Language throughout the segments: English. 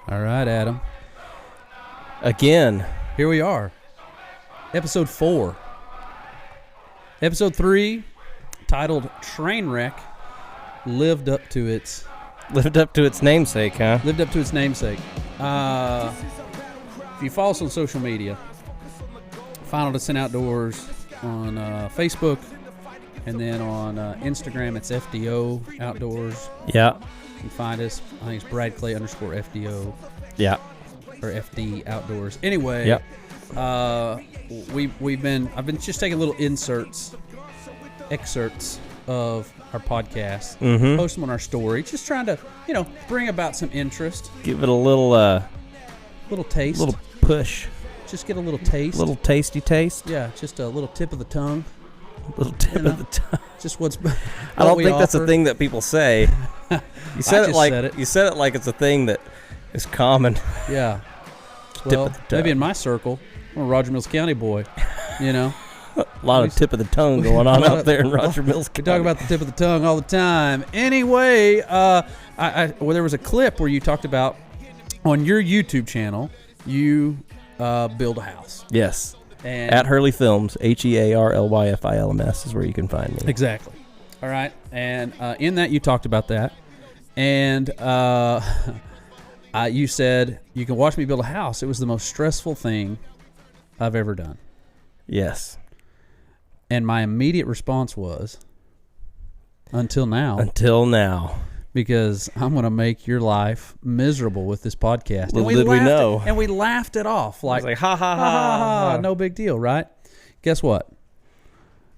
All right, Adam. Again. Here we are. Episode 4. Episode 3, titled Trainwreck, lived up to its namesake, huh? Lived up to its namesake. If you follow us on social media, Final Descent Outdoors on Facebook, and then on Instagram, it's FDO Outdoors. Yeah. You can find us. I think it's Brad Clay _FDO. Yeah. Or FD Outdoors. Anyway, yep. I've been just taking little excerpts of our podcast, post them on our story, just trying to, bring about some interest. Give it a little taste. Little push. Just get a little taste. Little tasty taste. Yeah, just a little tip of the tongue. Little tip of the tongue. Just what I don't think that's a thing that people say. You said You said it like it's a thing that is common. Yeah. Well, maybe in my circle, I'm a Roger Mills County boy. A lot of tip of the tongue going on out there in Roger Mills County. We talk about the tip of the tongue all the time. Anyway, there was a clip where you talked about on your YouTube channel, you build a house. Yes. And at Hurley Films, HEARLYFILMS is where you can find me. Exactly. All right. And in that, you talked about that. And you said, you can watch me build a house. It was the most stressful thing I've ever done. Yes. And my immediate response was, until now. Until now. Because I'm going to make your life miserable with this podcast. Little did we know. And we laughed it off. Like ha, ha, ha, ha, ha. No big deal, right? Guess what?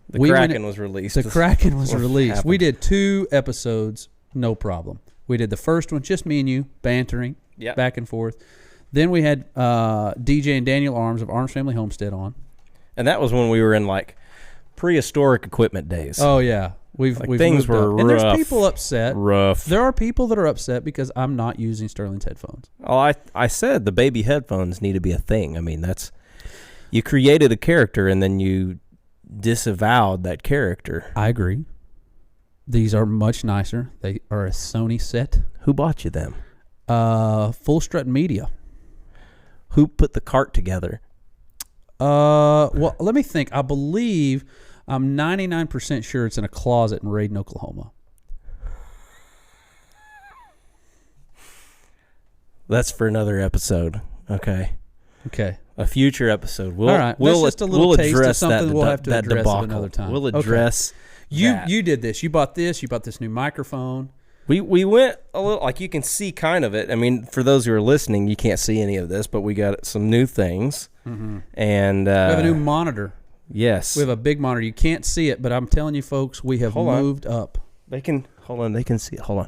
The Kraken was released. The Kraken was released. Happened. We did 2 episodes, no problem. We did the first one, just me and you, bantering back and forth. Then we had DJ and Daniel Arms of Arms Family Homestead on. And that was when we were in, prehistoric equipment days. Oh, yeah. We've things were rough. And there's people upset. Rough. There are people that are upset because I'm not using Sterling's headphones. Oh, I said the baby headphones need to be a thing. I mean, you created a character and then you disavowed that character. I agree. These are much nicer. They are a Sony set. Who bought you them? Full Strut Media. Who put the cart together? Well, let me think. I believe I'm 99% sure it's in a closet in Raiden, Oklahoma. That's for another episode. Okay. A future episode. All right. That's just a little taste of something we'll have to address at another time. We'll address that. You did this. You bought this. You bought this new microphone. We went a little, you can see kind of it. I mean, for those who are listening, you can't see any of this, but we got some new things. Mm-hmm. And we have a new monitor. Yes. We have a big monitor. You can't see it, but I'm telling you, folks, we have moved up. They can see it. Hold on.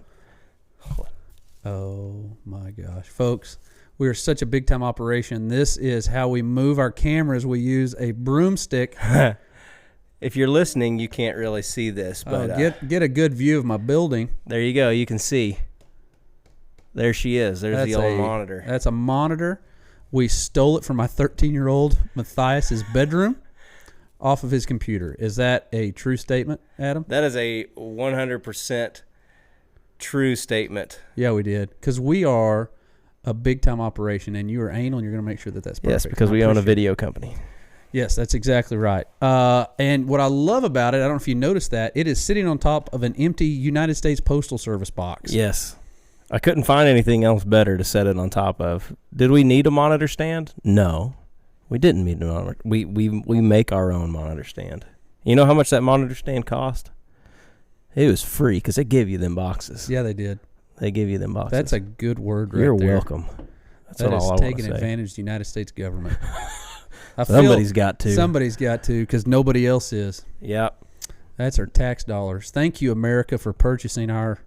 Oh, my gosh. Folks, we are such a big-time operation. This is how we move our cameras. We use a broomstick. If you're listening, you can't really see this, but get a good view of my building. There you go. You can see. There she is. There's the old monitor. That's a monitor. We stole it from my 13-year-old Matthias's bedroom off of his computer. Is that a true statement, Adam? That is a 100% true statement. Yeah, we did. Because we are a big-time operation, and you are anal, and you're going to make sure that that's perfect. Yes, because we own a video company. Yes, that's exactly right. And what I love about it, I don't know if you noticed that, it is sitting on top of an empty United States Postal Service box. Yes. I couldn't find anything else better to set it on top of. Did we need a monitor stand? No. We didn't need a monitor. We make our own monitor stand. You know how much that monitor stand cost? It was free because they give you them boxes. Yeah, they did. They give you them boxes. That's a good word right You're there. welcome. That's that all I want to say. taking advantage of the United States government. Somebody's got to. Somebody's got to because nobody else is. Yep. That's our tax dollars. Thank you, America, for purchasing our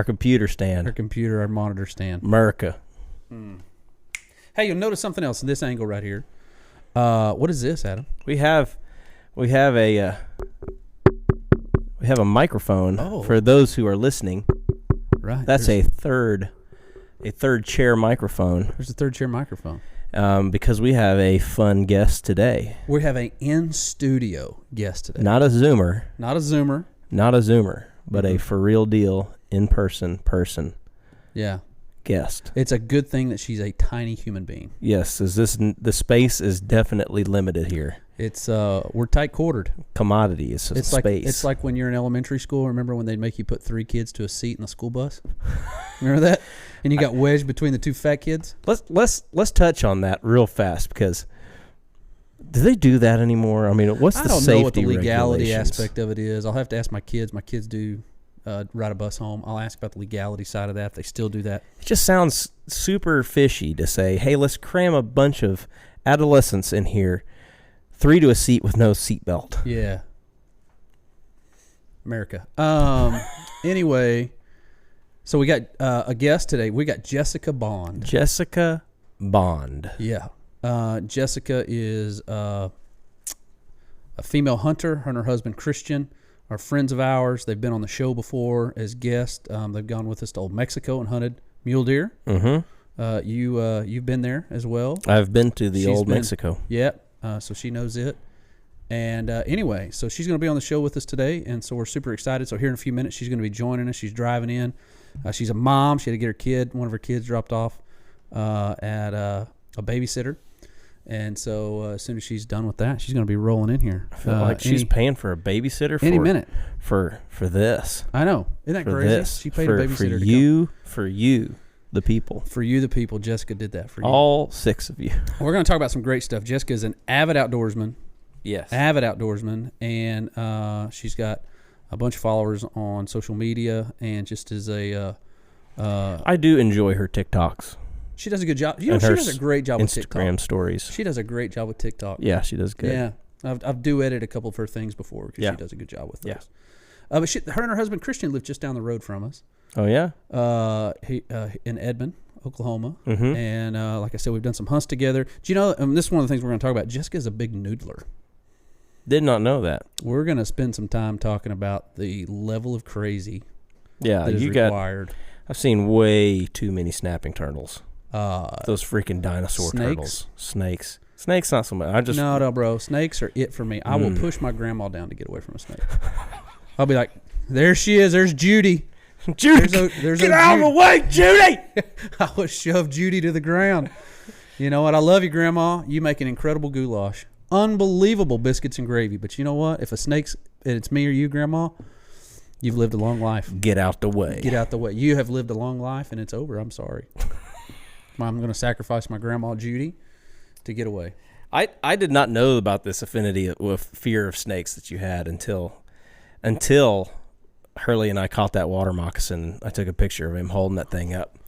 computer stand. Our monitor stand. America. Hey, you'll notice something else in this angle right here. What is this, Adam? We have a microphone for those who are listening. Right. That's a third chair microphone. There's a third chair microphone. Because we have a fun guest today. We have an in-studio guest today. Not a Zoomer. Not a Zoomer. Not a Zoomer, but a for real deal in person. Yeah. guest. It's a good thing that she's a tiny human being. Yes, the space is definitely limited here. It's we're tight quartered. Commodity is It's space. like it's like when you're in elementary school. Remember when they'd make you put 3 kids to a seat in the school bus? Remember that? And you got wedged between the 2 fat kids. Let's touch on that real fast, because do they do that anymore? I mean, what's the safety I don't know what the legality regulations? aspect of it is. I'll have to ask my kids. My kids do ride a bus home. I'll ask about the legality side of that, if they still do that. It just sounds super fishy to say, hey, let's cram a bunch of adolescents in here, 3 to a seat with no seatbelt. Yeah. America. Anyway, so we got a guest today. We got Jessica Bond. Jessica Bond. Yeah. Jessica is a female hunter. Her and her husband, Christian, are friends of ours. They've been on the show before as guests. They've gone with us to Old Mexico and hunted mule deer. Mm-hmm. You've been there as well. I've been to the She's Old been- Mexico. Yep. So she knows it. And anyway, so she's going to be on the show with us today, and so we're super excited. So here in a few minutes, she's going to be joining us. She's driving in. She's a mom. She had to get one of her kids dropped off at a babysitter. And so as soon as she's done with that, she's going to be rolling in here. I feel like she's paying for a babysitter any minute. for this. I know. Isn't that For crazy? this. She paid for, a babysitter for you, the people. For you, the people. Jessica did that for you. All 6 of you. We're going to talk about some great stuff. Jessica is an avid outdoorsman. Yes. And she's got a bunch of followers on social media, and just as a I do enjoy her TikToks. she does a good job. You know, And she her does a great job with Instagram TikTok. stories. She does a great job with TikTok. Yeah, she does good. Yeah, I've duetted a couple of her things before because Yeah. she does a good job with Yeah. those. But her and her husband Christian live just down the road from us. Oh, yeah? In Edmond, Oklahoma. Mm-hmm. And like I said, we've done some hunts together. Do you know? This is one of the things we're going to talk about. Jessica's a big noodler. Did not know that. We're going to spend some time talking about the level of crazy Yeah, that is required. I've seen way too many snapping turtles. Uh, Those freaking dinosaur snakes? turtles. Snakes not so much. no, bro. Snakes are it for me. I will push my grandma down to get away from a snake. I'll be like, there she is. There's Judy. Judy, There's get out of the way, Judy! I would shove Judy to the ground. You know what? I love you, Grandma. You make an incredible goulash. Unbelievable biscuits and gravy. But you know what? If a snake's, and it's me or you, Grandma, you've lived a long life. Get out the way. Get out the way. You have lived a long life, and it's over. I'm sorry. I'm going to sacrifice my Grandma Judy to get away. I did not know about this affinity with fear of snakes that you had until Hurley and I caught that water moccasin. I took a picture of him holding that thing up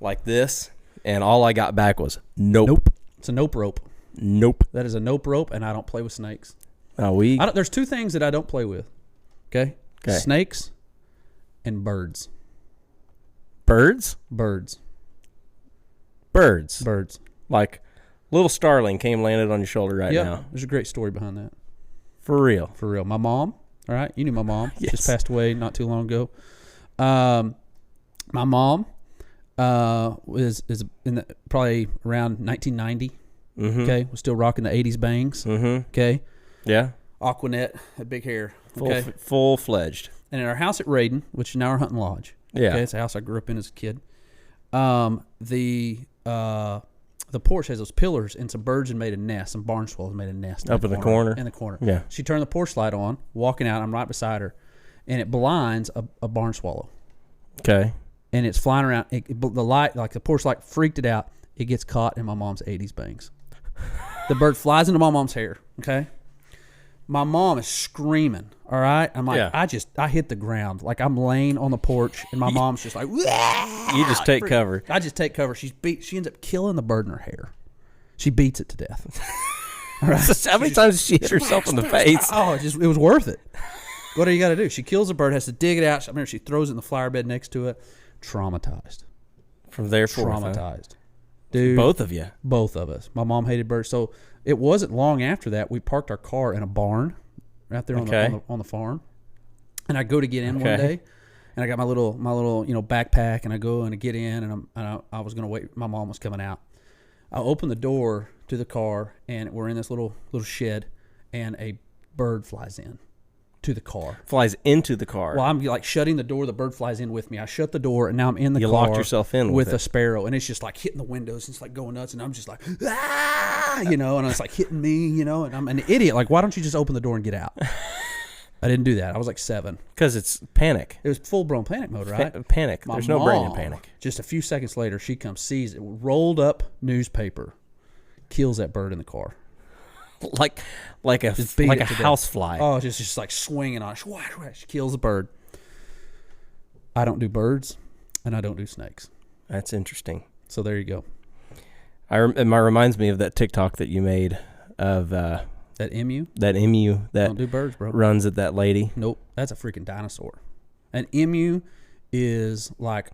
like this, and all I got back was nope. It's a nope rope. Nope. That is a nope rope, and I don't play with snakes. There's 2 things that I don't play with. Okay? Snakes and birds. Birds? Birds. Like little starling landed on your shoulder right now. There's a great story behind that. For real. For real. My mom, all right, you knew my mom. Yes. Just passed away not too long ago. My mom is in probably around 1990. Mm-hmm. Okay, was still rocking the 80s bangs. Mm-hmm. Okay, Yeah. Aquanet, had big hair. Okay, Full-fledged. and in our house at Raiden, which is now our hunting lodge. Yeah. Okay, it's a house I grew up in as a kid. The porch has those pillars, and some birds had made a nest. Some barn swallows made a nest Up in the corner? In the corner. Yeah. She turned the porch light on, walking out. I'm right beside her, and it blinds a barn swallow, Okay. and it's flying around. The light, like the porch light, freaked it out. It gets caught in my mom's 80s bangs. The bird flies into my mom's hair. Okay. My mom is screaming. All right. I'm like, Yeah. I hit the ground. Like I'm laying on the porch, and my mom's just like, "Wah!" You just take cover. I just take cover. She ends up killing the bird in her hair. She beats it to death. All right. How many times did she hit herself in the face? Oh, it was worth it. What do you got to do? She kills the bird, has to dig it out. I remember she throws it in the flower bed next to it. Traumatized. From there forth. Huh? Traumatized. Dude. Both of you. Both of us. My mom hated birds. So it wasn't long after that we parked our car in a barn out there on the farm. And I go to get in one day, and I got my little backpack, and I go and I get in, and I was going to wait. My mom was coming out. I open the door to the car, and we're in this little shed, and a bird flies in. to the car. Flies into the car. Well, I'm like shutting the door. The bird flies in with me. I shut the door, and now I'm in the You car. locked yourself in with with a it. sparrow, and it's just like hitting the windows. And it's like going nuts, and I'm just like, ah, you know, and it's like hitting me, you know, and I'm an idiot. Like, why don't you just open the door and get out? I didn't do that. I was like 7. Because it's panic. It was full blown panic mode, right? Panic. My There's no brain in mom, panic. Just a few seconds later, she comes, sees it, rolled up newspaper, kills that bird in the car. Like a Just beat it to death. house fly. Oh, just like swinging on it. She kills the bird. I don't do birds, and I don't do snakes. That's interesting. So there you go. It reminds me of that TikTok that you made of That emu? that emu that Don't do birds, bro. runs at that lady. Nope. That's a freaking dinosaur. An emu is like,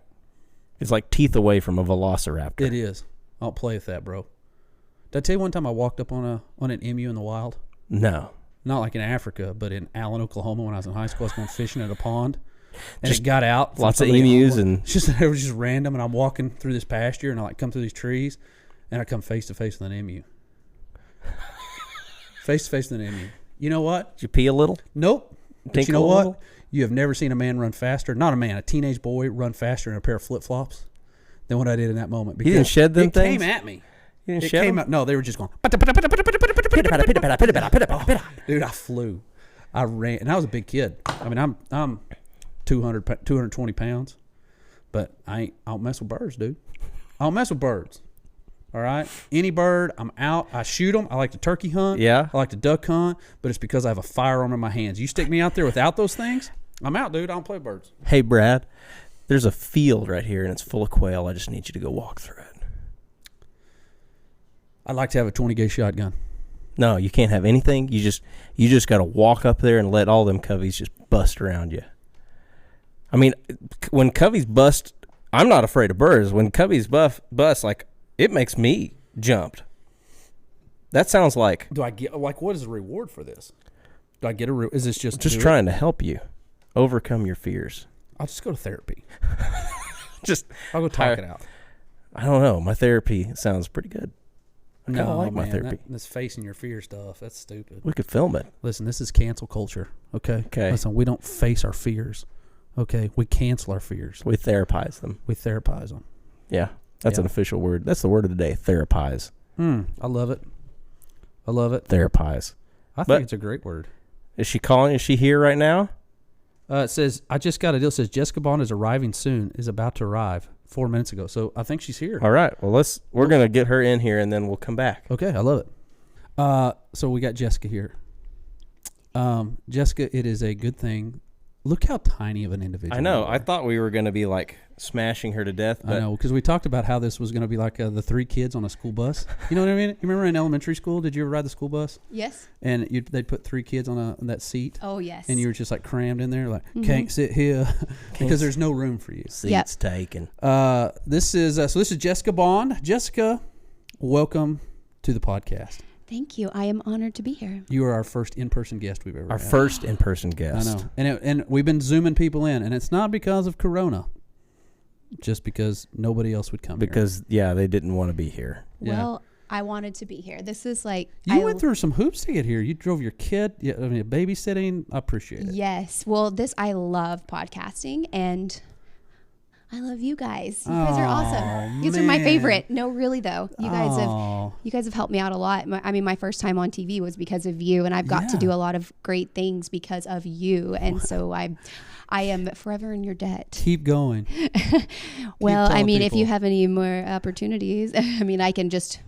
It's like teeth away from a velociraptor. it is. I don't play with that, bro. Did I tell you one time I walked up on an emu in the wild? No. Not like in Africa, but in Allen, Oklahoma when I was in high school. I was going fishing at a pond. And it got out. from Lots of somebody emus on one. and It's just, it was just random, and I'm walking through this pasture, and I like come through these trees, and I come face to face with an emu. Face to face with an emu. You know what? did you pee a little? Nope. But you Tinkle know a what? little? You have never seen a man run faster. Not a man, a teenage boy run faster in a pair of flip flops than what I did in that moment. You didn't shed them it things? came at me. You didn't It shed came them? out. No, they were just going. Dude, I flew. I ran, and I was a big kid. I mean, I'm 220 pounds, but I don't mess with birds, dude. I don't mess with birds. All right, any bird, I'm out. I shoot them. I like to turkey hunt. Yeah. I like to duck hunt, but it's because I have a firearm in my hands. You stick me out there without those things, I'm out, dude. I don't play with birds. Hey, Brad, there's a field right here, and it's full of quail. I just need you to go walk through it. I'd like to have a 20 gauge shotgun. No, you can't have anything. You just got to walk up there and let all them coveys just bust around you. I mean, when coveys bust, I'm not afraid of birds. When coveys bust, like, it makes me jumped. That sounds like Do I get what is the reward for this? Do I get a? Is this just trying to help you overcome your fears. I'll just go to therapy. I'll go talk it out. I don't know. My therapy sounds pretty good. I kind of like my man, therapy. This facing your fear stuff, that's stupid. We could film it. Listen, this is cancel culture, okay? Okay. Listen, we don't face our fears, okay? We cancel our fears. We therapize them. We therapize them. Yeah, that's Yeah. an official word. That's the word of the day. Therapize. I love it. I love it. Therapize. I think But- it's a great word. Is she calling? Is she here right now? It says, I just got a deal. It says, Jessica Bond is arriving soon, is about to arrive 4 minutes ago. So I think she's here. All right. Well, we're going to get her in here and then we'll come back. Okay, I love it. So we got Jessica here. Jessica, it is a good thing. Look how tiny of an individual. I know. you are. I thought we were going to be like smashing her to death. But I know, because we talked about how this was going to be like the 3 kids on a school bus. You know what I mean? You remember in elementary school, did you ever ride the school bus? Yes. And they'd put 3 kids on that seat. Oh, yes. And you were just like crammed in there, like, can't sit here because there's no room for you. Seats taken. This is Jessica Bond. Jessica, welcome to the podcast. Thank you. I am honored to be here. You are our first in-person guest we've ever Our had. first in-person I guest. know. And we've been zooming people in, and it's not because of Corona. Just because nobody else would come here. Because, yeah, they didn't want to be here. Yeah. Well, I wanted to be here. This is like You went through some hoops to get here. You drove your kid. Yeah, I mean, babysitting. I appreciate it. Yes. Well, I love podcasting, and I love you guys. You guys are awesome. You guys are my man. favorite. No, really though. You guys Aw. have helped me out a lot. My first time on TV was because of you, and I've got to Yeah. do a lot of great things because of you. And so I am forever in your debt. Keep going. Well, I telling mean, if you people. have any more opportunities, I mean, I can just.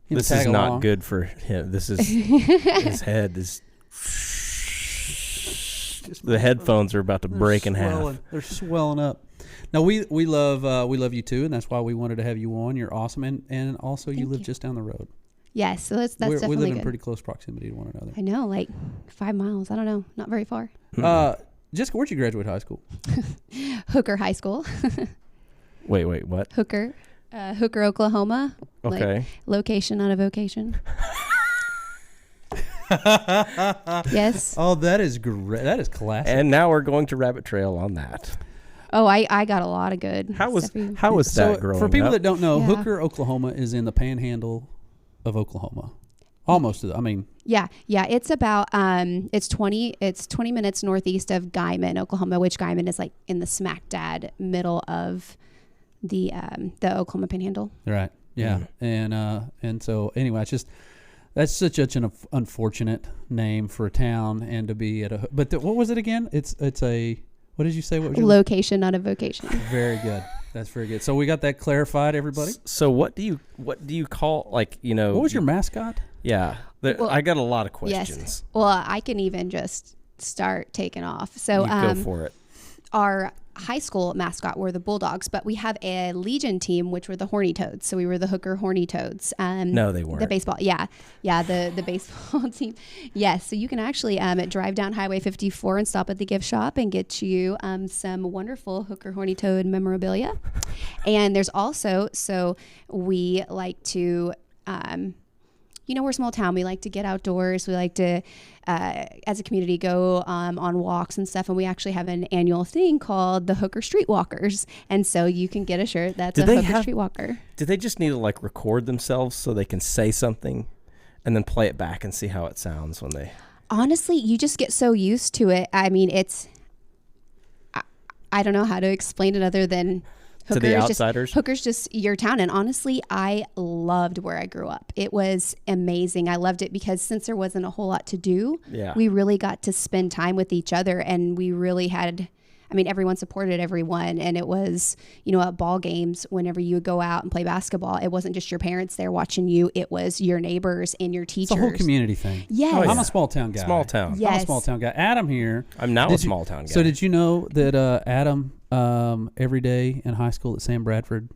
You This tag is not along. good for him. This is his head is. The headphones are about to break in half. They're swelling up. No, we love you too, and that's why we wanted to have you on. You're awesome, and also you Thank live you. just down the road. Yes, so that's we definitely live in good. pretty close proximity to one another. I know, like 5 miles. I don't know, not very far. Jessica, where'd you graduate high school? Hooker High School, Wait, what? Hooker, Oklahoma. Okay. Like, location, not a vocation. Yes. Oh, that is great. That is classic. And now we're going to rabbit trail on that. Oh, I got a lot of good. How was stuff for you. that growing for people up? that don't know, Yeah. Hooker, Oklahoma is in the panhandle of Oklahoma. Almost. I mean, Yeah. It's about it's 20 minutes northeast of Guyman, Oklahoma, which Guyman is like in the smack dab middle of the Oklahoma Panhandle. right. Yeah. And so anyway, it's just that's such an unfortunate name for a town and to be at a. But what was it again? It's a. What did you say? What was your Location, not a vocation. Very good. That's very good. So we got that clarified, everybody. So what do you call, like, you know? What was your mascot? Yeah. Well, I got a lot of questions. Yes. Well, I can even just start taking off. So You go for it. our high school mascot were the Bulldogs, but we have a Legion team, which were the Horny Toads. So we were the Hooker Horny Toads. No, they weren't. The baseball. Yeah, the baseball team. Yes. So you can actually drive down Highway 54 and stop at the gift shop and get you some wonderful Hooker Horny Toad memorabilia. And there's also, so we like to, we're a small town. We like to get outdoors. We like to, as a community, go on walks and stuff. And we actually have an annual thing called the Hooker Street Walkers. And so you can get a shirt that's a Hooker Street Walker. Did they just need to, like, record themselves so they can say something and then play it back and see how it sounds when they... Honestly, you just get so used to it. I mean, I don't know how to explain it other than... To the outsiders? Hooker's just your town. And honestly, I loved where I grew up. It was amazing. I loved it because since there wasn't a whole lot to do, we really got to spend time with each other. And we really had, everyone supported everyone. And it was, at ball games, whenever you would go out and play basketball, it wasn't just your parents there watching you. It was your neighbors and your teachers. It's a whole community thing. Yes. Oh, yeah. I'm a small town guy. Small town. Yes. I'm a small town guy. Adam here. I'm now a small town guy. So did you know that Adam... every day in high school at Sam Bradford,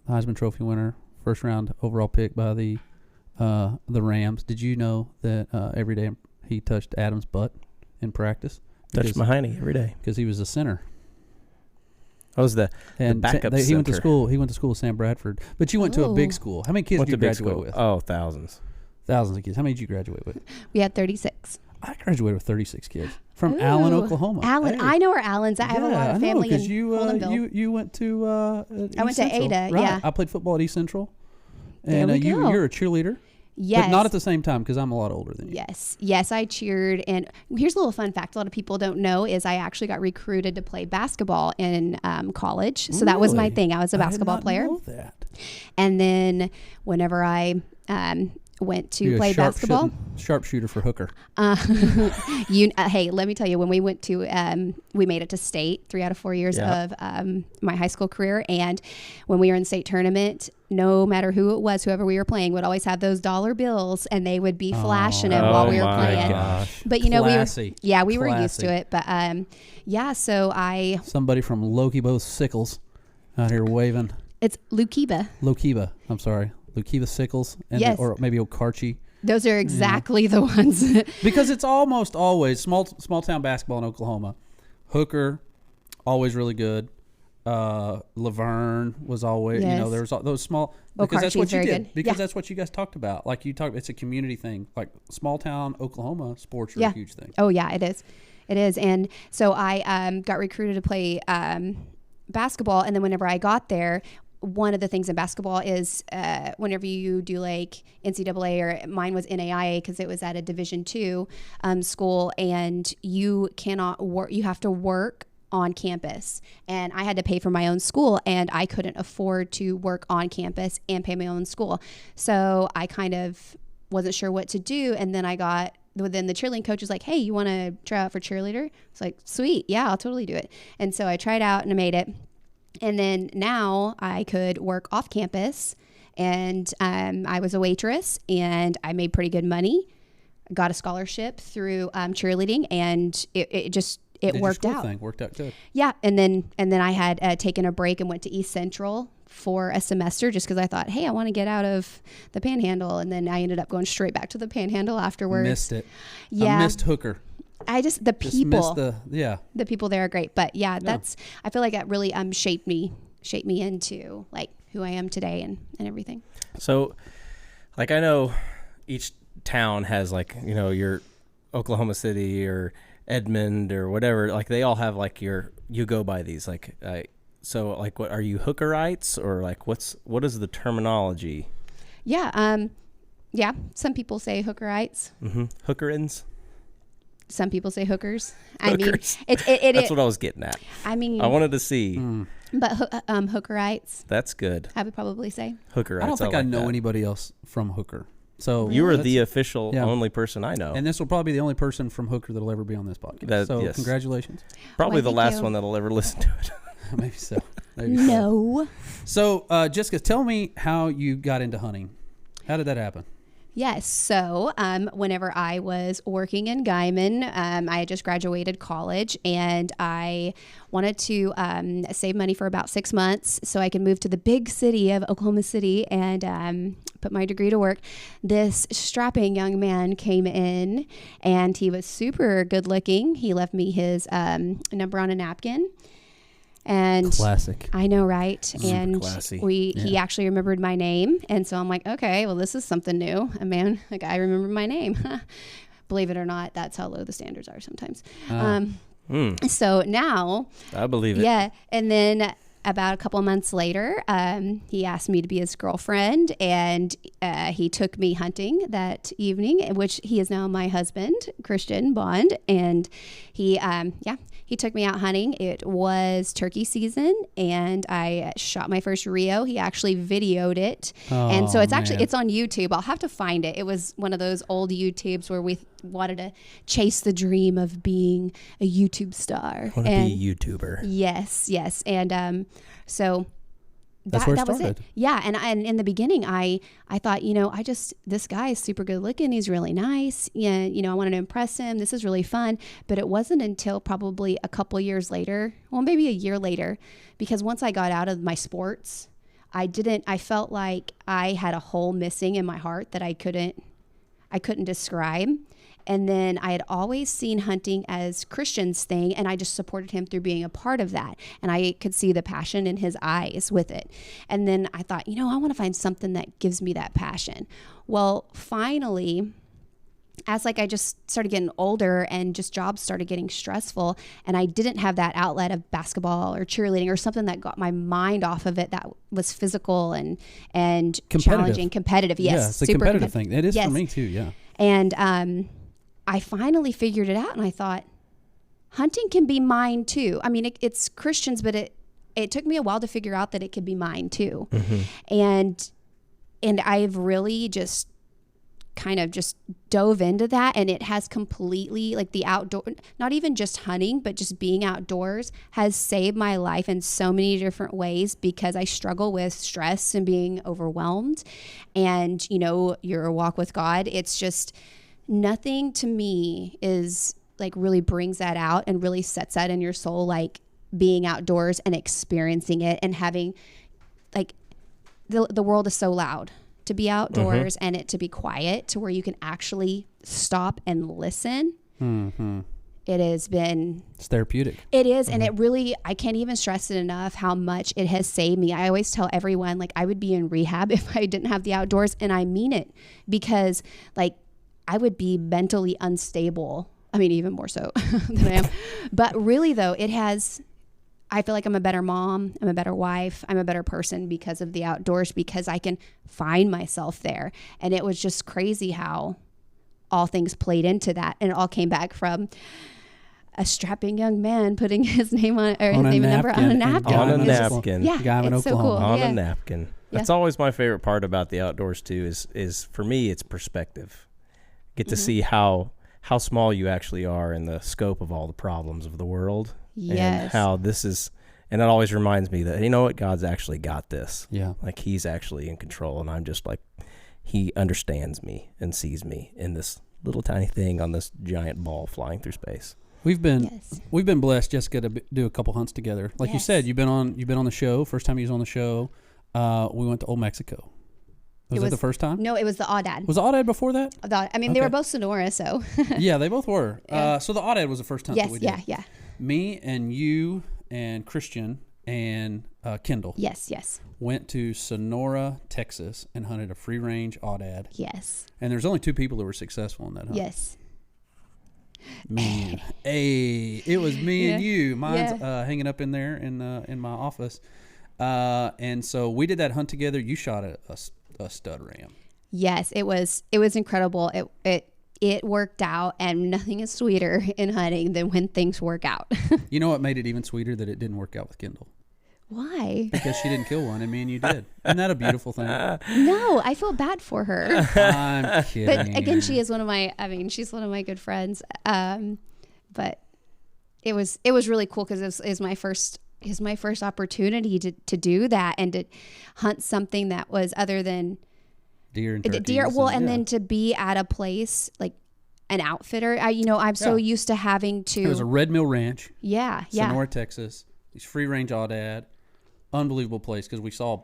Heisman Trophy winner, first round overall pick by the Rams. Did you know that every day he touched Adam's butt in practice? Touched my hiney every day because he was a center. I was the backup center. He went to school. He went to school at Sam Bradford. But you went to a big school. How many kids did you graduate with? Oh, thousands. Thousands of kids. How many did you graduate with? We had 36. I graduated with 36 kids from Allen, Oklahoma. Allen, hey. I know where Allen's at. I have a lot of family in Holdenville. You went to I went to Ada, right? yeah. I played football at East Central. And you're a cheerleader. Yes. But not at the same time because I'm a lot older than you. Yes, I cheered. And here's a little fun fact a lot of people don't know is I actually got recruited to play basketball in college. So that was my thing. I was a basketball player. I did not know that. And then whenever I went to play basketball. Sharpshooter for Hooker. Hey, let me tell you, when we went to, we made it to state 3 out of 4 years of my high school career. And when we were in state tournament, no matter who it was, whoever we were playing would always have those dollar bills and they would be flashing them while we were playing. Gosh. But Classy. we were used to it. But so somebody from Lokibo Sickles out here waving. It's Lokiba. I'm sorry. Lukiva Sickles, or maybe Okarchi. Those are exactly the ones. Because it's almost always small town basketball in Oklahoma. Hooker, always really good. Laverne was always, there was those small, because that's what you did. Good. Because that's what you guys talked about. Like it's a community thing. Like small town Oklahoma sports are a huge thing. Oh yeah, it is. It is. And so I got recruited to play basketball. And then whenever I got there, one of the things in basketball is whenever you do like NCAA, or mine was NAIA because it was at a Division II school, and you cannot work, you have to work on campus. And I had to pay for my own school, and I couldn't afford to work on campus and pay my own school. So I kind of wasn't sure what to do. And then then the cheerleading coach was like, hey, you want to try out for cheerleader? It's like, sweet. Yeah, I'll totally do it. And so I tried out and I made it. And then now I could work off campus, and I was a waitress, and I made pretty good money. Got a scholarship through cheerleading, and it worked out. Worked out good. Yeah, and then I had taken a break and went to East Central for a semester just because I thought, hey, I want to get out of the Panhandle, and then I ended up going straight back to the Panhandle afterwards. Missed it. Yeah, I missed Hooker. The people. The people there are great, but I feel like that really shaped me into like who I am today and everything. So, like, I know each town has like, your Oklahoma City or Edmond or whatever. Like they all have like you go by these like. So like, what are you Hookerites or like what is the terminology? Yeah. Yeah, some people say hookerites. Hookerins. Some people say hookers. Hookers. I mean, That's what I was getting at. I mean, I wanted to see. but hookerites, That's good. I would probably say. Hookerites. I don't think I like know that. anybody else from Hooker. So You are that's- the official yeah. only person I know. and this will probably be the only person from Hooker that'll ever be on this podcast. That- so yes. congratulations. Probably Why, the thank last you. one that'll ever listen to it. Maybe so. Maybe so. No. So Jessica, tell me how you got into hunting. How did that happen? Yes. So, whenever I was working in Guyman, I had just graduated college and I wanted to save money for about 6 months so I could move to the big city of Oklahoma City and put my degree to work. This strapping young man came in and he was super good looking. He left me his number on a napkin. And Classic. I know, right? And classy. he actually remembered my name, and so I'm like, okay, well, this is something new. A man, a guy remembered my name. Believe it or not, that's how low the standards are sometimes. So now, I believe it. yeah, and then about a couple of months later, he asked me to be his girlfriend, and he took me hunting that evening, which he is now my husband, Christian Bond, and he took me out hunting. It was turkey season, and I shot my first Rio. He actually videoed it, and so it's actually man. it's on YouTube. I'll have to find it. It was one of those old YouTubes where we wanted to chase the dream of being a YouTube star. I want to be a YouTuber. Yes, and so That's where it that was started. it. Yeah, and in the beginning, I thought, this guy is super good looking. He's really nice. Yeah, I wanted to impress him. This is really fun. But it wasn't until probably a couple years later, well, maybe a year later, because once I got out of my sports, I felt like I had a hole missing in my heart that I couldn't describe. And then I had always seen hunting as Christian's thing, and I just supported him through being a part of that. And I could see the passion in his eyes with it. And then I thought, I want to find something that gives me that passion. Well, finally, as I just started getting older and just jobs started getting stressful, and I didn't have that outlet of basketball or cheerleading or something that got my mind off of it that was physical and challenging, competitive. Yes, Yeah, it's a super competitive thing. It is Yes. for me too. Yeah. And I finally figured it out, and I thought, hunting can be mine too. I mean, it's Christians, but it took me a while to figure out that it could be mine too. And I've really just kind of just dove into that, and it has completely, like, the outdoor, not even just hunting, but just being outdoors has saved my life in so many different ways, because I struggle with stress and being overwhelmed. And your walk with God, it's just nothing to me is like really brings that out and really sets that in your soul, like being outdoors and experiencing it and having, like, the world is so loud. To be outdoors and it to be quiet to where you can actually stop and listen. It has been, It's therapeutic. it is, and it really, I can't even stress it enough how much it has saved me. I always tell everyone, like, I would be in rehab if I didn't have the outdoors, and I mean it, because, like, I would be mentally unstable. I mean, even more so than I am. But really, though, I feel like I'm a better mom, I'm a better wife, I'm a better person because of the outdoors, because I can find myself there. And it was just crazy how all things played into that, and it all came back from a strapping young man putting his name on, or his name and number on a napkin. On a It's just- napkin. Yeah, Guy in it's so Oklahoma. cool. On Yeah. a napkin. That's Yeah. always my favorite part about the outdoors too, is for me, it's perspective. Get to see how small you actually are in the scope of all the problems of the world. And Yes. how this is, and it always reminds me that, what, God's actually got this. Yeah. Like, he's actually in control, and I'm just like, he understands me and sees me in this little tiny thing on this giant ball flying through space. We've been Yes. blessed, Jessica, to do a couple hunts together. Like you Yes. said, you've been on the show. First time you was on the show, we went to Old Mexico. Was it the first time? No, it was the Aoudad. Was Aoudad before that? I mean, they Okay. were both Sonora, so. Yeah, they both were. Yeah. So the Aoudad was the first hunt Yes, that we did. yeah. Me and you and Christian and Kendall Yes. went to Sonora, Texas, and hunted a free range Aoudad. Yes. And there's only 2 people that were successful in that hunt. Yes. Me and you. Hey, it was me and Yeah. you. Mine's Yeah. hanging up in there in my office. And so we did that hunt together. You shot a stud ram. Yes, it was incredible. It worked out, and nothing is sweeter in hunting than when things work out. You know what made it even sweeter? That it didn't work out with Kendall. Why? Because she didn't kill one and me and you did. Isn't that a beautiful thing? No, I feel bad for her. I'm kidding. But again, she's one of my good friends. But it was really cool because it was my first opportunity to do that and to hunt something that was other than deer and turkeys. Then to be at a place like an outfitter. I'm so used to having to. It was a Red Mill Ranch. Yeah. Sonora, Texas. These free range aoudad. Unbelievable place because we saw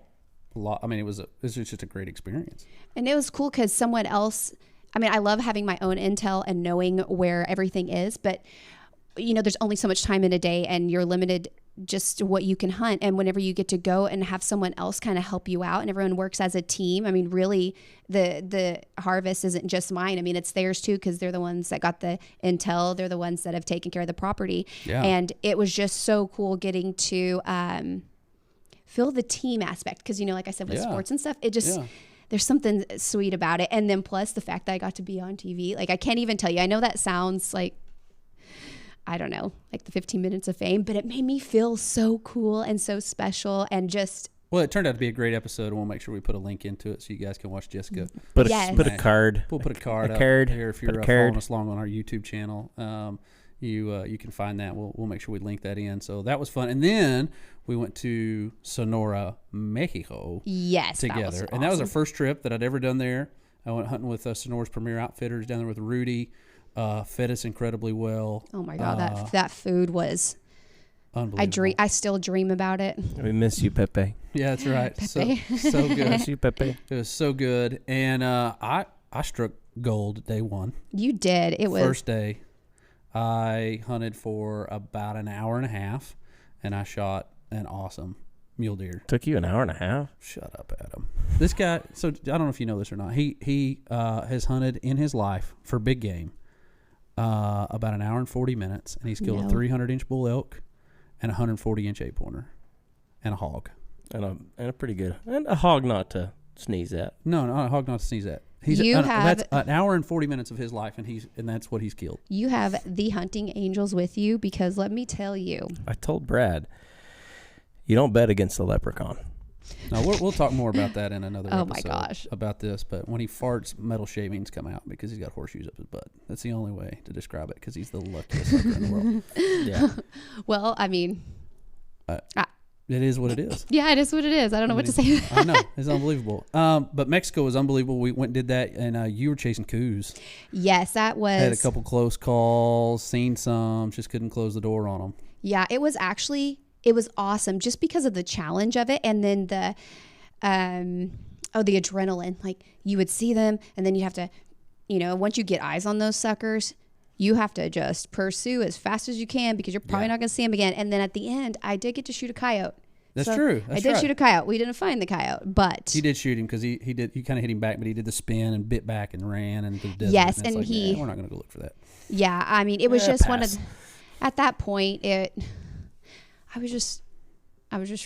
a lot. I mean, it was just a great experience. And it was cool because someone else. I mean, I love having my own intel and knowing where everything is, but there's only so much time in a day, and you're limited just what you can hunt. And whenever you get to go and have someone else kind of help you out and everyone works as a team, I mean, really the harvest isn't just mine. I mean, it's theirs too, because they're the ones that got the intel. They're the ones that have taken care of the property. Yeah. And it was just so cool getting to feel the team aspect. Because, like I said, with sports and stuff, it just, there's something sweet about it. And then plus the fact that I got to be on TV, like I can't even tell you, I know that sounds like, I don't know, like the 15 minutes of fame, but it made me feel so cool and so special and just. Well, it turned out to be a great episode, and we'll make sure we put a link into it so you guys can watch Jessica. Put a card. We'll put a card up here if you're following us along on our YouTube channel. You can find that. We'll make sure we link that in. So that was fun. And then we went to Sonora, Mexico. Yes, together, that was awesome. And that was our first trip that I'd ever done there. I went hunting with Sonora's premier outfitters down there with Rudy. Fed us incredibly well. Oh my God, that food was unbelievable. I still dream about it. We miss you, Pepe. Yeah, that's right. Pepe. So good. Miss you, Pepe. It was so good, and I struck gold day one. You did. It was first day. I hunted for about an hour and a half, and I shot an awesome mule deer. Took you an hour and a half? Shut up, Adam. This guy. So I don't know if you know this or not. He has hunted in his life for big game. About an hour and 40 minutes, and he's killed a 300-inch bull elk and a 140-inch 8-pointer and a hog. And a pretty good, and a hog not to sneeze at. No, not a hog not to sneeze at. That's an hour and 40 minutes of his life, and that's what he's killed. You have the hunting angels with you, because let me tell you. I told Brad, you don't bet against the leprechaun. No, we'll talk more about that in another episode. Oh my gosh. About this, but when he farts, metal shavings come out because he's got horseshoes up his butt. That's the only way to describe it, because he's the luckiest sucker in the world. Yeah. Well, I mean, it is what it is. Yeah, it is what it is. I don't know what to say. I know, it's unbelievable. But Mexico was unbelievable. We went and did that, and you were chasing coos. Yes, that was. Had a couple close calls, seen some, just couldn't close the door on them. Yeah, it was awesome just because of the challenge of it, and then the adrenaline. Like, you would see them, and then you have to, once you get eyes on those suckers, you have to just pursue as fast as you can, because you're probably not going to see them again. And then at the end, I did get to shoot a coyote. That's true. I did shoot a coyote. We didn't find the coyote, but you did shoot him, because he kind of hit him back, but he did the spin and bit back and ran into the desert. Yes, and like, we're not going to go look for that. Yeah, I mean, it was just one of. At that point, I was just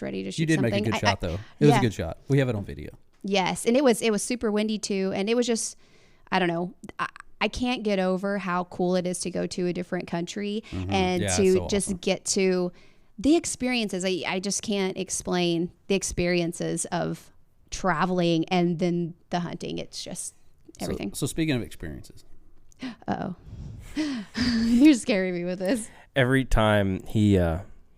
ready to shoot. You did something. make a good shot, though. It was a good shot. We have it on video. Yes, and it was super windy too, and it was just, I don't know. I can't get over how cool it is to go to a different country and to just get to the experiences. I just can't explain the experiences of traveling and then the hunting. It's just everything. So speaking of experiences. Uh-oh. You're scaring me with this. Every time he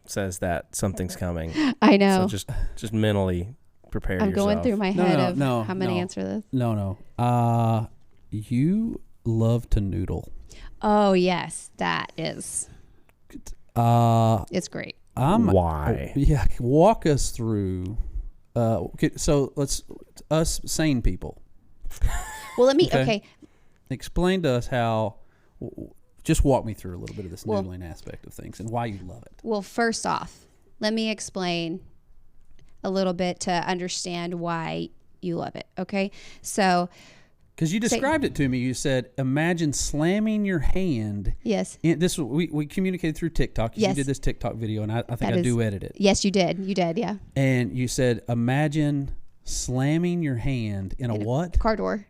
says that, something's coming. I know. So just mentally prepare yourself. I'm going through my head of how I'm going to answer this. No. You love to noodle. Oh, yes. That is. It's great. Why? Yeah. Walk us through. So us sane people. Well, let me. Okay. Explain to us how. Just walk me through a little bit of this noodling aspect of things and why you love it. Well, first off, let me explain a little bit to understand why you love it. Okay. So. Because you described it to me, you said, imagine slamming your hand. Yes. We communicated through TikTok. Yes. You did this TikTok video, and I think I duetted it. Yes, you did. You did, yeah. And you said, imagine slamming your hand in a what? Car door.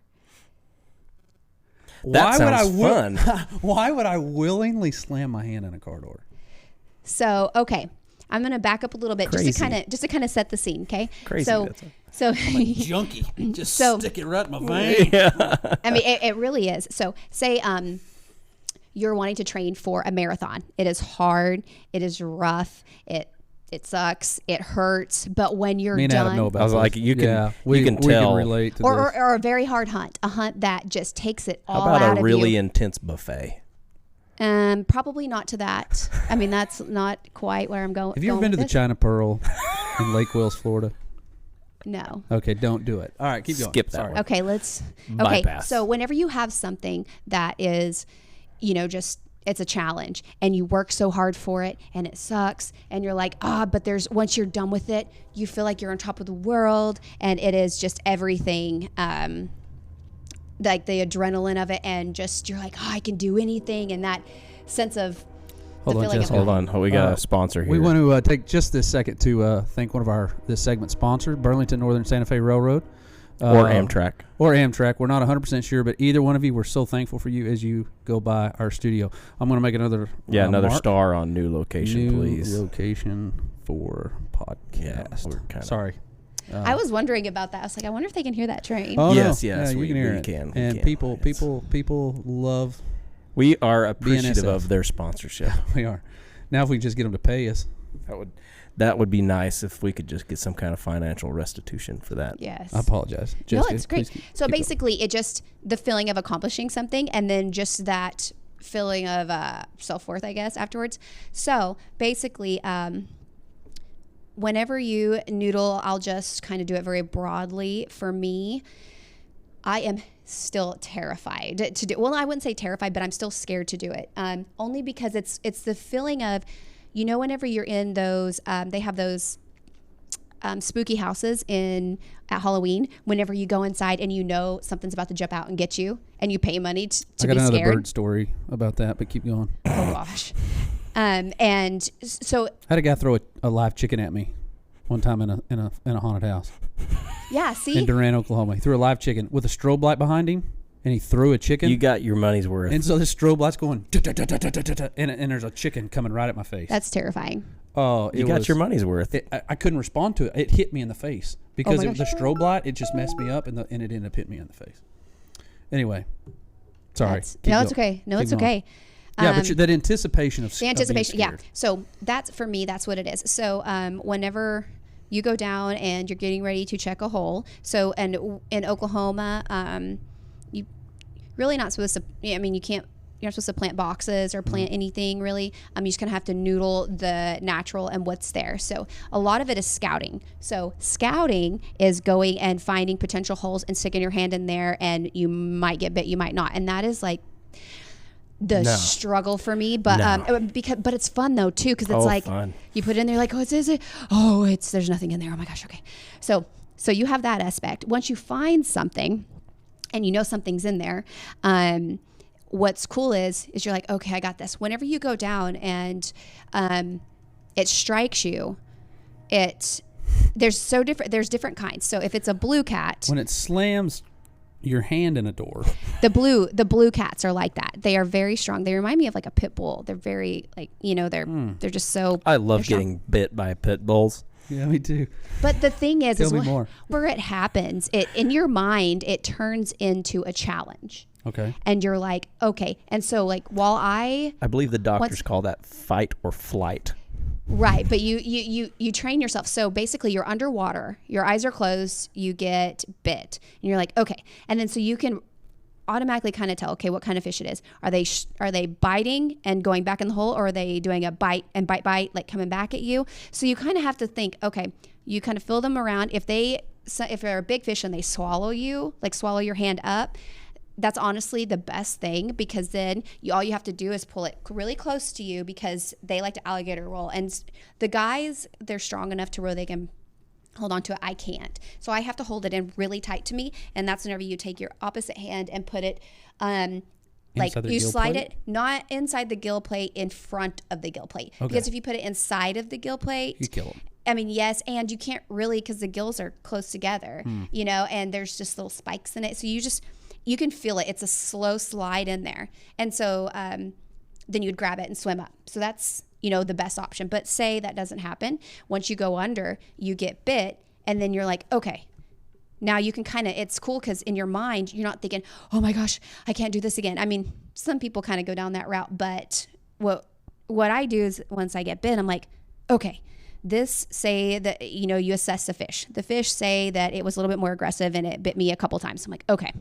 That sounds fun. Why would I willingly slam my hand in a car door? So, okay. I'm going to back up a little bit just Crazy. to kind of set the scene, okay? Crazy. So Junkie. Just stick it right in my vein. I mean, it really is. So, say you're wanting to train for a marathon. It is hard. It is rough. It sucks. It hurts. But when you're Me and done, Adam know about I was this. like, you can we tell. We can relate to this. or a very hard hunt, a hunt that just takes it all How out about a of really you. intense buffet? Probably not to that. I mean, that's not quite where I'm going. Have you ever going been to with the China Pearl in Lake Wales, Florida? No. Okay, don't do it. All right, keep going. Skip that Sorry. one. Okay, let's. Okay, Bypass. so whenever you have something that is, just it's a challenge and you work so hard for it and it sucks and you're like, but once you're done with it, you feel like you're on top of the world and it is just everything. Like the adrenaline of it and just you're like, I can do anything, and that sense of Hold on, feeling Jess. of Hold on. We got a sponsor here. We want to take just this second to thank one of this segment sponsors, Burlington Northern Santa Fe Railroad. or Amtrak. Or Amtrak. We're not 100% sure, but either one of you, we're so thankful for you as you go by our studio. I'm going to make another Another mark. star on new location, New please. location for podcast. we're kinda- Sorry. I was wondering about that. I was like, I wonder if they can hear that train. Oh, Yes, no. yes, Yeah, we you can hear it. can, we And can. people love. We are appreciative BNSF. of their sponsorship. We are. Now, if we just get them to pay us. That would be nice if we could just get some kind of financial restitution for that. Yes. I apologize. No, Jessica, it's great. please So keep basically, it just the feeling of accomplishing something, and then just that feeling of self-worth, I guess, afterwards. So basically, whenever you noodle, I'll just kind of do it very broadly. For me, I am still terrified to do. Well, I wouldn't say terrified, but I'm still scared to do it. Only because it's the feeling of, whenever you're in those, they have those spooky houses at Halloween. Whenever you go inside and something's about to jump out and get you, and you pay money to I got be another scared. bird story about that, but keep going. Oh gosh. And so I had a guy throw a live chicken at me one time in a haunted house yeah, in see, Durant, Oklahoma. He threw a live chicken with a strobe light behind him, and he threw a chicken. You got your money's worth. And so this strobe light's going, and there's a chicken coming right at my face. that's terrifying. Oh, you got your money's worth. I couldn't respond to it. It hit me in the face because my the strobe light. It just messed me up, and it ended up hitting me in the face. Anyway, sorry. It's Keep okay. going. No, Keep it's going. okay. Yeah, but that anticipation of The anticipation, of being yeah. scared. So that's, for me, that's what it is. So whenever you go down and you're getting ready to check a hole, so and in Oklahoma, you really not supposed to. I mean, you're not supposed to plant boxes or plant anything really. You just kind of have to noodle the natural and what's there. So a lot of it is scouting. So scouting is going and finding potential holes and sticking your hand in there, and you might get bit, you might not, and that is like the struggle for me, but but it's fun though too, because it's like fun. you put it in there like, is it? Oh, there's nothing in there. Oh my gosh, okay. So you have that aspect. Once you find something, and something's in there, what's cool is you're like, okay, I got this. Whenever you go down and it strikes you, there's different kinds. So if it's a blue cat, When it slams your hand in a door, the blue cats are like that. They are very strong. They remind me of like a pit bull. They're very they're just so. I love they're strong. getting bit by pit bulls. yeah, me too. But the thing is, Tell me more. where it happens, in your mind, it turns into a challenge. Okay. And you're like, okay. And so like while I believe the doctors call that fight or flight. right, but you train yourself. So basically you're underwater, your eyes are closed, you get bit, and you're like, okay. And then so you can automatically kind of tell, okay, what kind of fish it is. Are they biting and going back in the hole, or are they doing a bite and bite, like coming back at you? So you kind of have to think, okay, you kind of feel them around. If they're a big fish and they swallow your hand up, that's honestly the best thing, because then all you have to do is pull it really close to you, because they like to alligator roll. And the guys, they're strong enough to where they can hold on to it. I can't. So I have to hold it in really tight to me. And that's whenever you take your opposite hand and put it, like Inside the you gill slide plate? it, not inside the gill plate, in front of the gill plate. Okay. Because if you put it inside of the gill plate, You kill them. I mean, yes, and you can't really, because the gills are close together, and there's just little spikes in it. So you can feel it. It's a slow slide in there. And so then you'd grab it and swim up. So that's, the best option. But say that doesn't happen. Once you go under, you get bit, and then you're like, okay, now you can it's cool because in your mind, you're not thinking, oh my gosh, I can't do this again. I mean, some people kind of go down that route, but what I do is once I get bit, I'm like, okay, say that, you assess the fish. The fish say that it was a little bit more aggressive and it bit me a couple times. So I'm like, okay.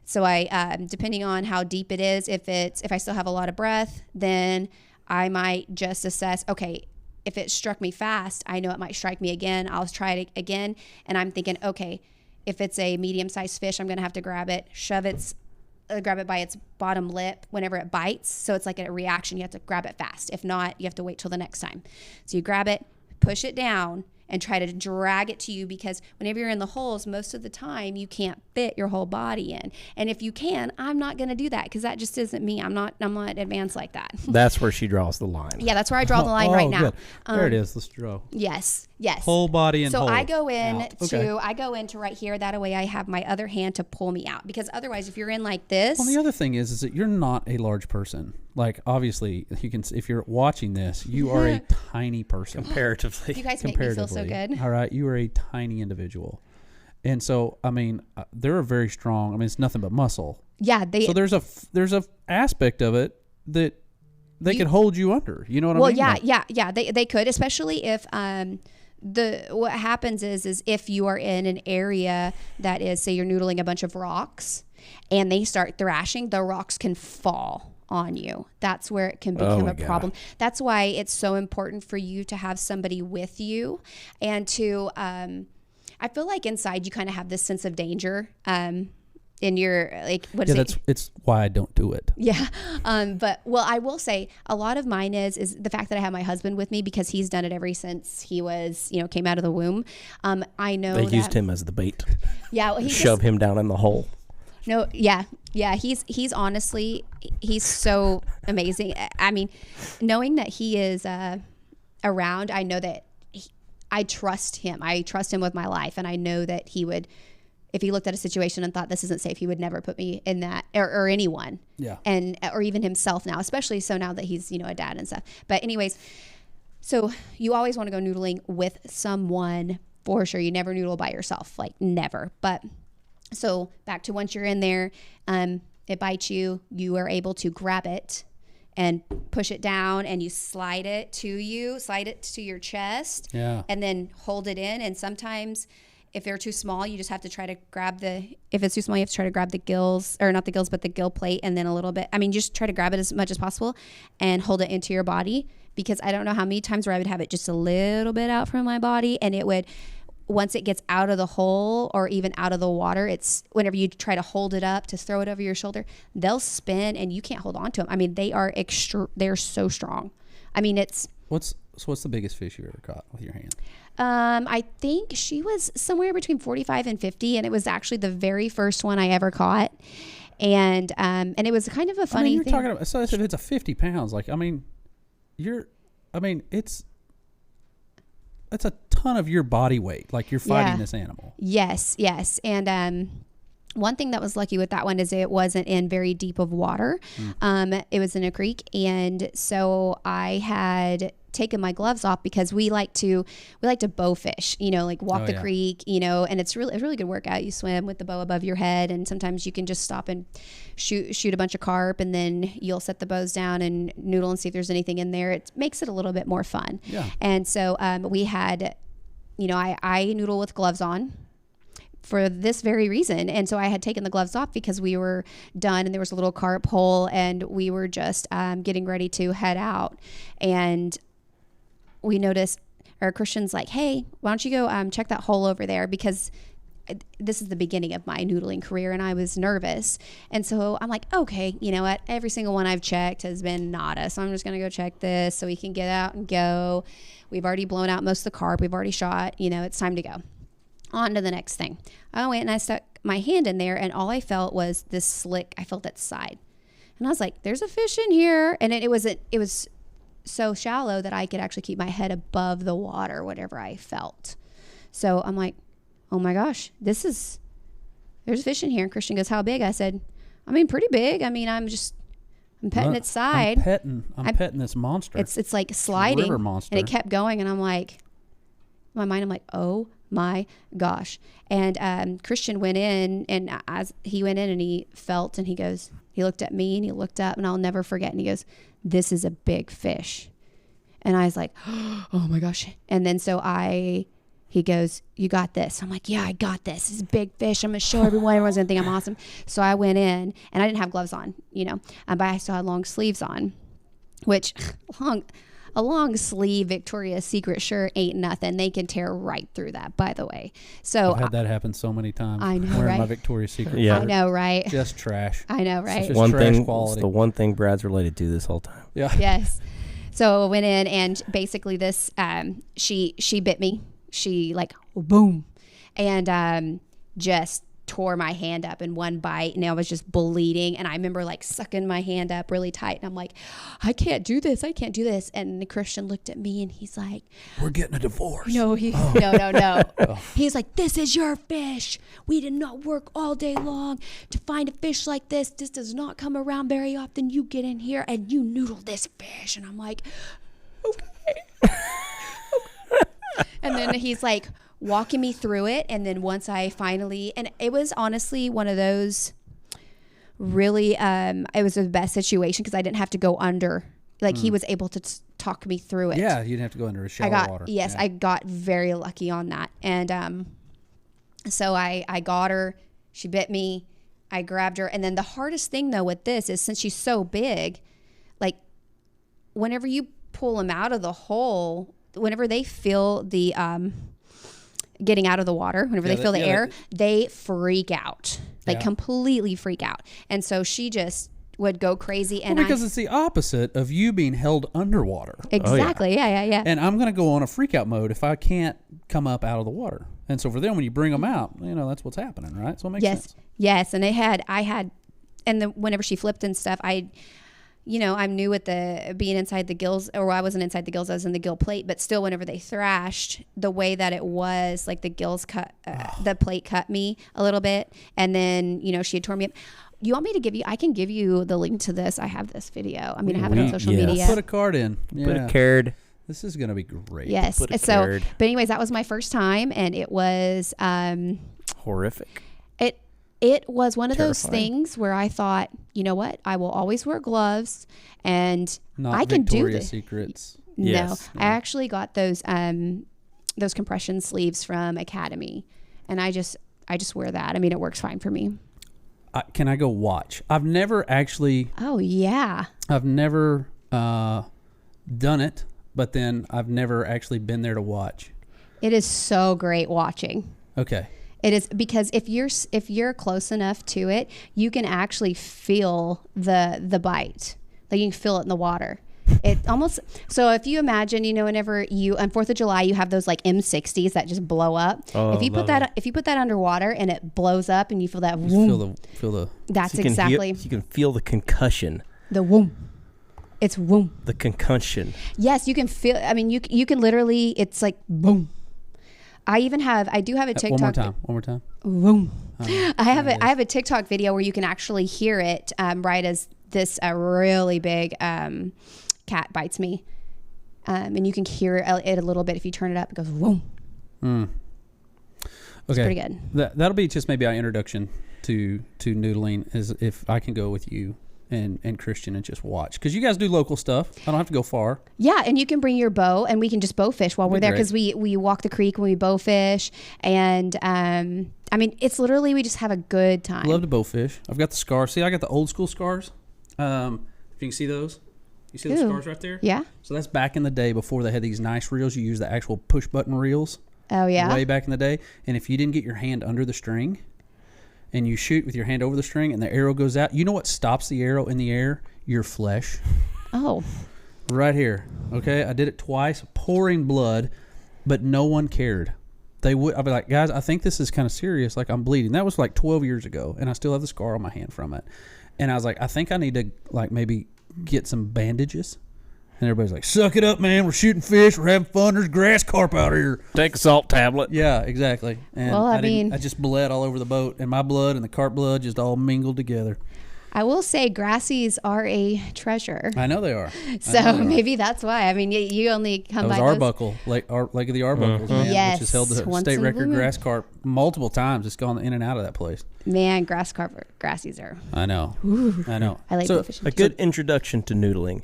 So I, depending on how deep it is, if I still have a lot of breath, then I might just assess, okay, if it struck me fast, I know it might strike me again. I'll try it again. And I'm thinking, okay, if it's a medium-sized fish, I'm going to have to grab it by its bottom lip whenever it bites. So it's like a reaction. You have to grab it fast. If not, you have to wait till the next time. So you grab it, push it down, and try to drag it to you, because whenever you're in the holes, most of the time you can't fit your whole body in. And if you can, I'm not going to do that because that just isn't me. I'm not advanced like that. That's where she draws the line. Yeah, that's where I draw the line right now. Good. There it is. Let's draw. Yes. Whole body and so whole I go out. I go into right here. That way I have my other hand to pull me out, because otherwise if you're in like this. Well, the other thing is that you're not a large person. Like, obviously, you can, if you're watching this, you are a tiny person. Comparatively. You guys make me feel so good. All right. You are a tiny individual. And so, I mean, they're very strong. I mean, it's nothing but muscle. Yeah. So there's a aspect of it that they could hold you under. You know what I mean? Well, yeah. They could, especially if what happens is if you are in an area that is, say you're noodling a bunch of rocks and they start thrashing, the rocks can fall on you. That's where it can become a problem. That's why it's so important for you to have somebody with you, and to I feel like inside you kind of have this sense of danger in your, like, what is it? It's why I don't do it. Yeah. But I will say a lot of mine is the fact that I have my husband with me, because he's done it ever since he was, came out of the womb. I know they used him as the bait. Yeah. Well, shove him down in the hole. No. Yeah. Yeah. He's honestly, he's so amazing. I mean, knowing that he is around, I know that I trust him. I trust him with my life. And I know that he would, if he looked at a situation and thought this isn't safe, he would never put me in that, or anyone. Yeah. Or even himself now, especially so now that he's, a dad and stuff. But anyways, so you always want to go noodling with someone for sure. You never noodle by yourself, like never. But so back to once you're in there, it bites you, you are able to grab it and push it down, and you slide it to your chest. Yeah. And then hold it in. And sometimes if they're too small, you just have to try to grab if it's too small, you have to try to grab the gills, or not the gills, but the gill plate. And then a little bit, just try to grab it as much as possible and hold it into your body, because I don't know how many times where I would have it just a little bit out from my body, and it would, once it gets out of the hole or even out of the water, it's whenever you try to hold it up to throw it over your shoulder, they'll spin and you can't hold on to them. They're so strong. What's the biggest fish you ever caught with your hand? I think she was somewhere between 45 and 50, and it was actually the very first one I ever caught. And it was kind of a funny you're thing. Talking about, so if it's a 50 pounds, that's a ton of your body weight. Like, you're fighting this animal. Yes. And one thing that was lucky with that one is it wasn't in very deep of water. It was in a creek, and so I had taken my gloves off because we like to bow fish, walk the creek, and it's a really good workout. You swim with the bow above your head, and sometimes you can just stop and shoot a bunch of carp, and then you'll set the bows down and noodle and see if there's anything in there. It makes it a little bit more fun. Yeah. And so we had, I noodle with gloves on for this very reason. And so I had taken the gloves off because we were done, and there was a little carp hole, and we were just getting ready to head out. And we noticed, or Christian's like, hey, why don't you go check that hole over there, because this is the beginning of my noodling career, and I was nervous. And so I'm like, okay, you know what? Every single one I've checked has been nada, so I'm just going to go check this so we can get out and go. We've already blown out most of the carp. We've already shot. It's time to go. On to the next thing. I went and I stuck my hand in there, and all I felt was this slick. I felt that side. And I was like, there's a fish in here. And it was so shallow that I could actually keep my head above the water, whatever I felt. So I'm like, oh my gosh, this is there's a fish in here. And Christian goes, how big? I said, I mean, pretty big. I mean, I'm petting its side. I'm petting this monster. It's like sliding. River monster. And it kept going. And I'm like, in my mind, I'm like, oh my gosh. And Christian went in, and as he went in and he felt, and he looked at me and he looked up, and I'll never forget. And he goes, this is a big fish. And I was like, oh my gosh. And then he goes, you got this. I'm like, yeah, I got this. This is a big fish. I'm going to show everyone. Everyone's going to think I'm awesome. So I went in, and I didn't have gloves on, but I still had long sleeves on, which a long sleeve Victoria's Secret shirt ain't nothing. They can tear right through that, by the way. So I've had that happen so many times. I know, wearing right? my Victoria's Secret. Yeah. I know, right? Just trash. I know, right? Just One trash thing, quality. it's the one thing Brad's related to this whole time. Yeah. Yes. So I went in, and basically this, she bit me. She like, boom, and just tore my hand up in one bite, and I was just bleeding. And I remember like sucking my hand up really tight, and I'm like, I can't do this. And the Christian looked at me, and he's like, we're getting a divorce. no. He's like, this is your fish. We did not work all day long to find a fish like this. This does not come around very often. You get in here and you noodle this fish. And I'm like, okay. And then he's like walking me through it. And then once I finally, and it was honestly one of those really, it was the best situation because I didn't have to go under. Like he was able to talk me through it. Yeah, you didn't have to go under a shallow water. Yes, yeah. I got very lucky on that. And so I got her. She bit me. I grabbed her. And then the hardest thing, though, with this is since she's so big, like whenever you pull them out of the hole, whenever they feel the getting out of the water, whenever they feel the air, they freak out, like completely freak out. And so she just would go crazy. And because it's the opposite of you being held underwater. Exactly. Yeah. And I'm going to go on a freak out mode if I can't come up out of the water. And so for them, when you bring them out, that's what's happening, right? So it makes sense. Yes. And and then whenever she flipped and stuff, I'm new with the being inside the gills, or I wasn't inside the gills, I was in the gill plate, but still whenever they thrashed, the way that it was, like the gills cut, the plate cut me a little bit. And then, she had torn me up. You want me to I can give you the link to this. I have this video. I have it on social media. Put a card in. Yeah. Put a card. This is going to be great. Yes. Put a So, card. but anyways, that was my first time, and it was, Horrific. It was one of those Terrifying. things where I thought, you know what? I will always wear gloves, and Not I can do Victoria's this. Secrets. Yes. No, I actually got those compression sleeves from Academy, and I just wear that. It works fine for me. Can I go watch? I've never actually. Oh yeah. I've never done it, but then I've never actually been there to watch. It is so great watching. Okay. It is, because if you're close enough to it, you can actually feel the bite. Like you can feel it in the water. It almost, so if you imagine, whenever on 4th of July, you have those like M60s that just blow up. Oh, if you put that underwater and it blows up and you feel that Feel the. that's So you can exactly you can feel the concussion. the whoom. It's whoom. The concussion. Yes, you can feel. You can literally. It's like boom. I do have a TikTok. One more time. Boom. I have a TikTok video where you can actually hear it right as this really big cat bites me, and you can hear it a little bit if you turn it up. It goes boom. Okay. It's pretty good. That'll be just maybe our introduction to noodling, is if I can go with you and Christian and just watch, because you guys do local stuff. I don't have to go far. Yeah, and you can bring your bow, and we can just bow fish while we're there, because we walk the creek when we bow fish, and it's literally, we just have a good time. Love to bow fish. I've got the scars. See, I got the old school scars. If you can see those, you see the Ooh. scars right there. Yeah. So that's back in the day before they had these nice reels. You use the actual push button reels. Oh yeah. Way back in the day, and if you didn't get your hand under the string, and you shoot with your hand over the string, and the arrow goes out, you know what stops the arrow in the air? Your flesh. Oh. Right here. Okay, I did it twice, pouring blood, but no one cared. I'd be like, guys, I think this is kind of serious. Like, I'm bleeding. That was like 12 years ago, and I still have the scar on my hand from it. And I was like, I think I need to like maybe get some bandages And everybody's like, suck it up, man. We're shooting fish. We're having fun. There's grass carp out here. Take a salt tablet. Yeah, exactly. And Well, I I mean- just bled all over the boat, and my blood and the carp blood just all mingled together. I will say Grassies are a treasure. I know they are. So maybe that's why. I mean, you only come That was by those. Arbuckle, Lake of the Arbuckles, man, which Yes, has held the once state in a blue record moon. grass carp multiple times. It's gone in and out of that place. Man, Grassies are. I know. I know. I like So, blue fishing. A good introduction to noodling.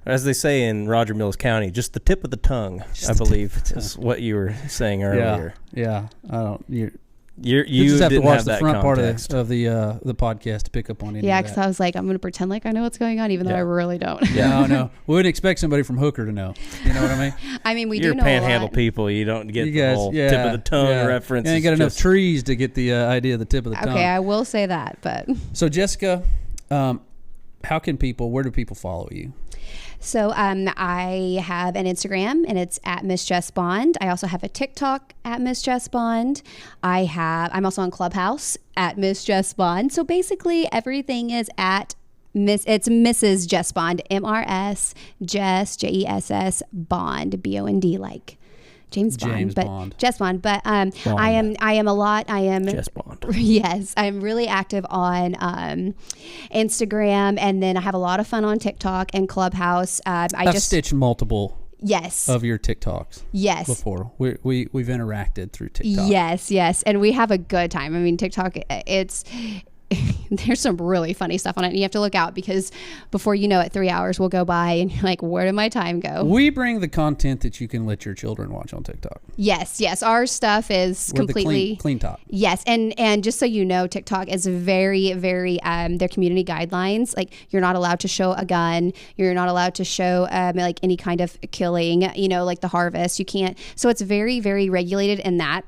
As they say in Roger Mills County, just the tip of the tongue, I believe, is what you were saying earlier. Yeah. I don't. You You just have to didn't watch have the that front context. part of the podcast to pick up on any Yeah, of because that. I was like, I'm going to pretend like I know what's going on, even though Yeah. I really don't. No. We wouldn't expect somebody from Hooker to know. You know what I mean? I mean, we You're do know a panhandle lot. people. You don't get You the guys, whole tip of the tongue reference. You ain't It's got enough just- trees to get the idea of the tip of the tongue. Okay, I will say that, but So, Jessica, where do people follow you? so I have an Instagram and it's at Miss Jess Bond. I also have a TikTok at Miss Jess Bond. I'm also on Clubhouse at Miss Jess Bond. So basically everything is at it's Mrs. Jess Bond, MRS Jess Jess Bond, BOND, like James Bond, but Bond. Jess Bond. But I am a lot. I am Jess Bond. Yes, I'm really active on Instagram, and then I have a lot of fun on TikTok and Clubhouse. I've stitched multiple Yes. of your TikToks Yes. before. We've interacted through TikTok. Yes, and we have a good time. I mean, TikTok, there's some really funny stuff on it, and you have to look out because before you know it, 3 hours will go by, and you're like, where did my time go? We bring the content that you can let your children watch on TikTok. Yes, our stuff is We're completely the clean top. Yes, and just so you know, TikTok is very, very their community guidelines. Like, you're not allowed to show a gun. You're not allowed to show like any kind of killing. Like the harvest. You can't. So it's very, very regulated in that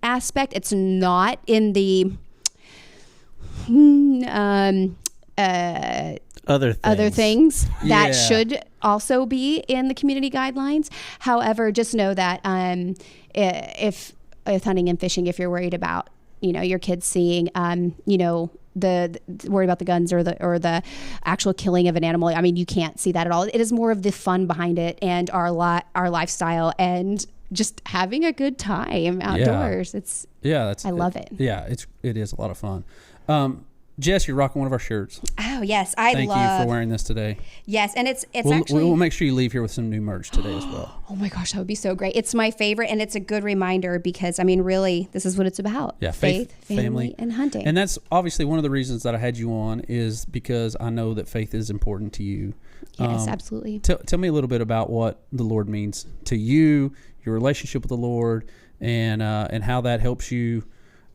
aspect. It's not in the Other things that Yeah. should also be in the community guidelines. However, just know that if hunting and fishing, if you're worried about your kids seeing the worry about the guns or the actual killing of an animal, I mean, you can't see that at all. It is more of the fun behind it and our lifestyle and just having a good time outdoors. I love it. Yeah, it is a lot of fun. Jess, you're rocking one of our shirts. Oh yes, Thank you for wearing this today. Yes, and it's We'll make sure you leave here with some new merch today as well. Oh my gosh, that would be so great. It's my favorite, and it's a good reminder because, I mean, really, this is what it's about. Yeah, faith, family, and hunting. And that's obviously one of the reasons that I had you on is because I know that faith is important to you. Yes, absolutely. Tell me a little bit about what the Lord means to you, your relationship with the Lord, and how that helps you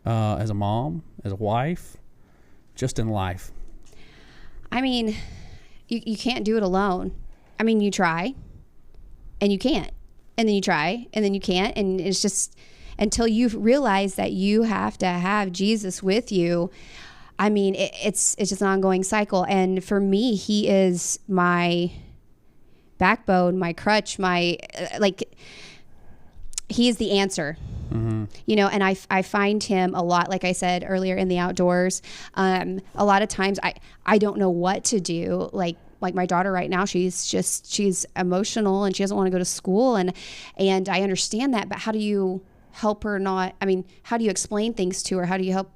as a mom, as a wife, just in life. I mean, you can't do it alone. I mean, you try, and you can't. And then you try, and then you can't. And it's just until you realize that you have to have Jesus with you. I mean, it's just an ongoing cycle. And for me, he is my backbone, my crutch, he is the answer. Mm-hmm. And I find him a lot, like I said earlier, in the outdoors. A lot of times I don't know what to do. Like my daughter right now, she's emotional and she doesn't want to go to school. And I understand that, but how do you help her how do you explain things to her? How do you help?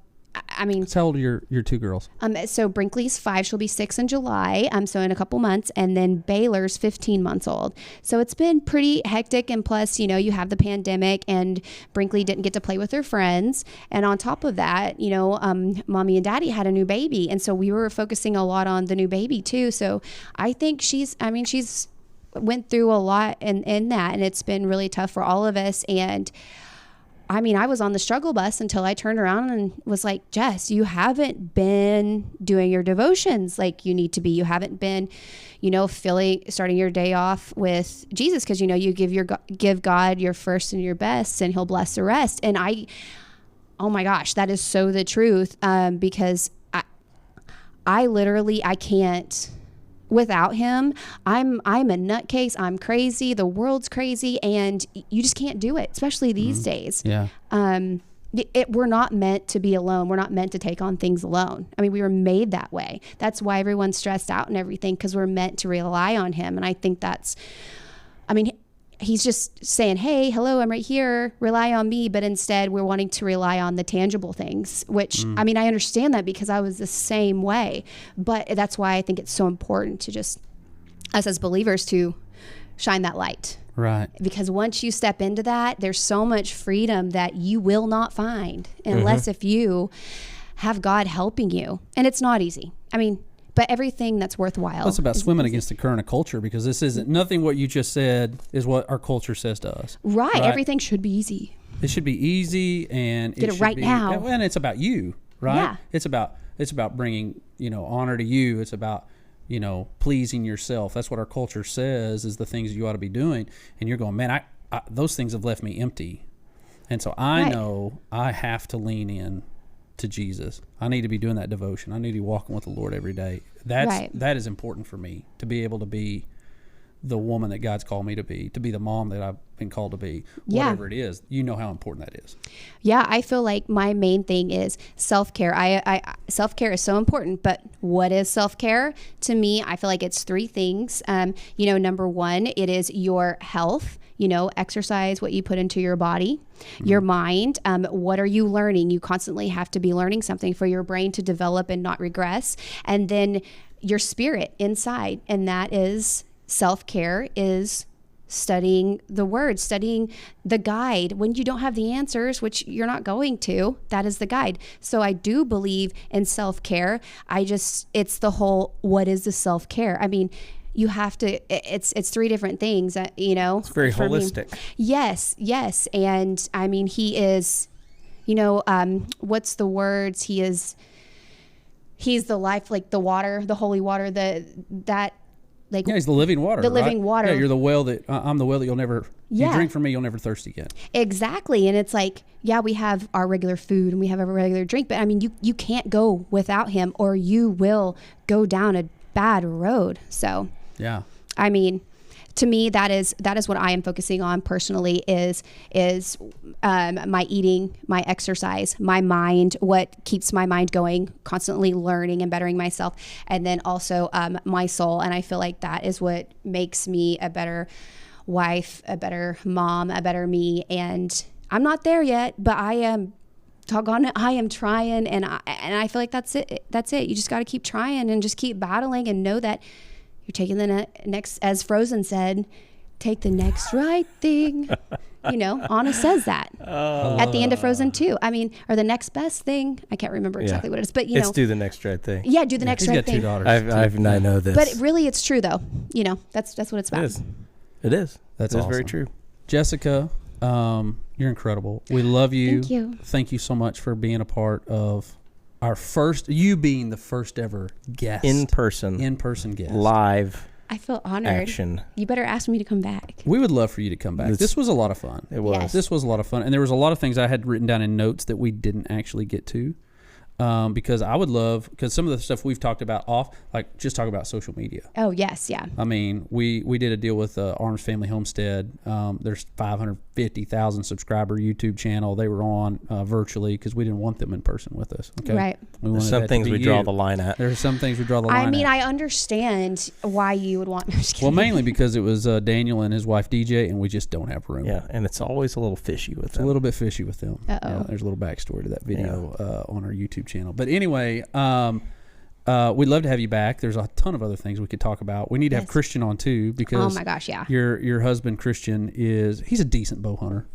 I mean, How old are your two girls? So Brinkley's 5, she'll be 6 in July. So in a couple months, and then Baylor's 15 months old. So it's been pretty hectic. And plus, you have the pandemic and Brinkley didn't get to play with her friends. And on top of that, mommy and daddy had a new baby. And so we were focusing a lot on the new baby too. So I think she's went through a lot in that, and it's been really tough for all of us. And I mean, I was on the struggle bus until I turned around and was like, Jess, you haven't been doing your devotions like you need to be. You haven't been, starting your day off with Jesus, because, you give God your first and your best, and he'll bless the rest. And oh my gosh, that is so the truth, because I literally, I can't. Without him, I'm a nutcase. I'm crazy. The world's crazy, and you just can't do it, especially these days. Yeah. we're not meant to be alone. We're not meant to take on things alone. I mean, we were made that way. That's why everyone's stressed out and everything, because we're meant to rely on him. And I think he's just saying, hey, hello, I'm right here, rely on me. But instead we're wanting to rely on the tangible things, which, I mean, I understand that because I was the same way. But that's why I think it's so important to just, us as believers, to shine that light. Right. Because once you step into that, there's so much freedom that you will not find unless if you have God helping you. And it's not easy. I mean, but everything that's worthwhile. It's about swimming against the current of culture, because this isn't, nothing what you just said is what our culture says to us. Right. Everything should be easy. It should be easy, and Get it right now. And it's about you, right? Yeah. It's about bringing, honor to you. It's about, pleasing yourself. That's what our culture says is the things you ought to be doing. And you're going, man, I those things have left me empty. And so I know I have to lean in to Jesus. I need to be doing that devotion. I need to be walking with the Lord every day. That is important for me, to be able to be the woman that God's called me to be the mom that I've been called to be, whatever it is. You know how important that is. Yeah, I feel like my main thing is self-care. Self-care is so important, but what is self-care? To me, I feel like it's three things. Number one, it is your health. Exercise, what you put into your body, your mind. What are you learning? You constantly have to be learning something for your brain to develop and not regress. And then your spirit inside. And that is self-care, is studying the word, studying the guide. When you don't have the answers, which you're not going to, that is the guide. So I do believe in self-care. It's the whole, what is the self-care? I mean, you have to, it's three different things, It's very holistic. Yes. And I mean, he is, what's the words? He's the life, like the water, the holy water, he's the living water. The living water. Yeah, you're the well that, I'm the well that you'll never, you drink from me, you'll never thirst again. Exactly. And it's like, yeah, we have our regular food and we have a regular drink, but I mean, you can't go without him, or you will go down a bad road. So, yeah. I mean, to me, that is what I am focusing on personally is my eating, my exercise, my mind, what keeps my mind going, constantly learning and bettering myself. And then also my soul. And I feel like that is what makes me a better wife, a better mom, a better me. And I'm not there yet, but I am I am trying, and I feel like that's it. You just got to keep trying and just keep battling, and know that you're taking the next, as Frozen said, take the next right thing. Anna says that at the end of Frozen 2. I mean, or the next best thing. I can't remember exactly what it is, but it's do the next right thing. Yeah, do the next right thing. He's got 2 I daughters. know this. But really, it's true though. That's what it's about. It is. That's awesome. Awesome. Very true. Jessica, you're incredible. We love you. Thank you. Thank you so much for being a part of our you being the first ever guest. In person guest. Live. I feel honored. Action. You better ask me to come back. We would love for you to come back. This was a lot of fun. It was. Yes. This was a lot of fun. And there was a lot of things I had written down in notes that we didn't actually get to. Because I would love, because some of the stuff we've talked about just talk about social media. Oh, yes, yeah. I mean, we did a deal with Arms Family Homestead. There's 550,000 subscriber YouTube channel. They were on virtually because we didn't want them in person with us. Okay? Right. There's some things we draw the line at. There's some things we draw the line at. I mean, I understand why you would want. I'm just kidding. Well, mainly because it was Daniel and his wife DJ, and we just don't have room. Yeah, and it's always a little fishy with them. A little bit fishy with them. Uh-oh. Yeah, there's a little backstory to that video on our YouTube channel. But anyway, we'd love to have you back. There's a ton of other things we could talk about. We need to have Christian on too, because oh my gosh, yeah, your husband Christian he's a decent bow hunter.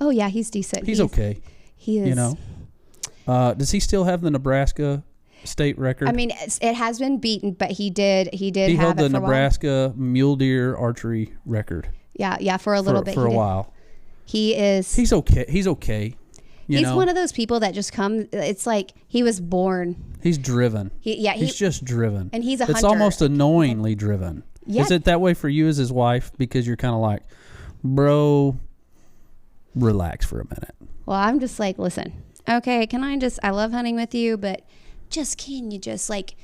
Oh yeah, he's decent. He's okay. He is. Does he still have the Nebraska state record? I mean, it has been beaten, but he did. He held the for Nebraska mule deer archery record. Yeah, for a little bit. For a while. He is. He's okay. He's okay. He's one of those people that just come. It's like he was born. He's driven. He's just driven. And he's a hunter. hunter. It's almost annoyingly driven. Yeah. Is it that way for you as his wife? Because you're kind of like, bro, relax for a minute. Well, I'm just like, listen, okay, I love hunting with you, but can you just like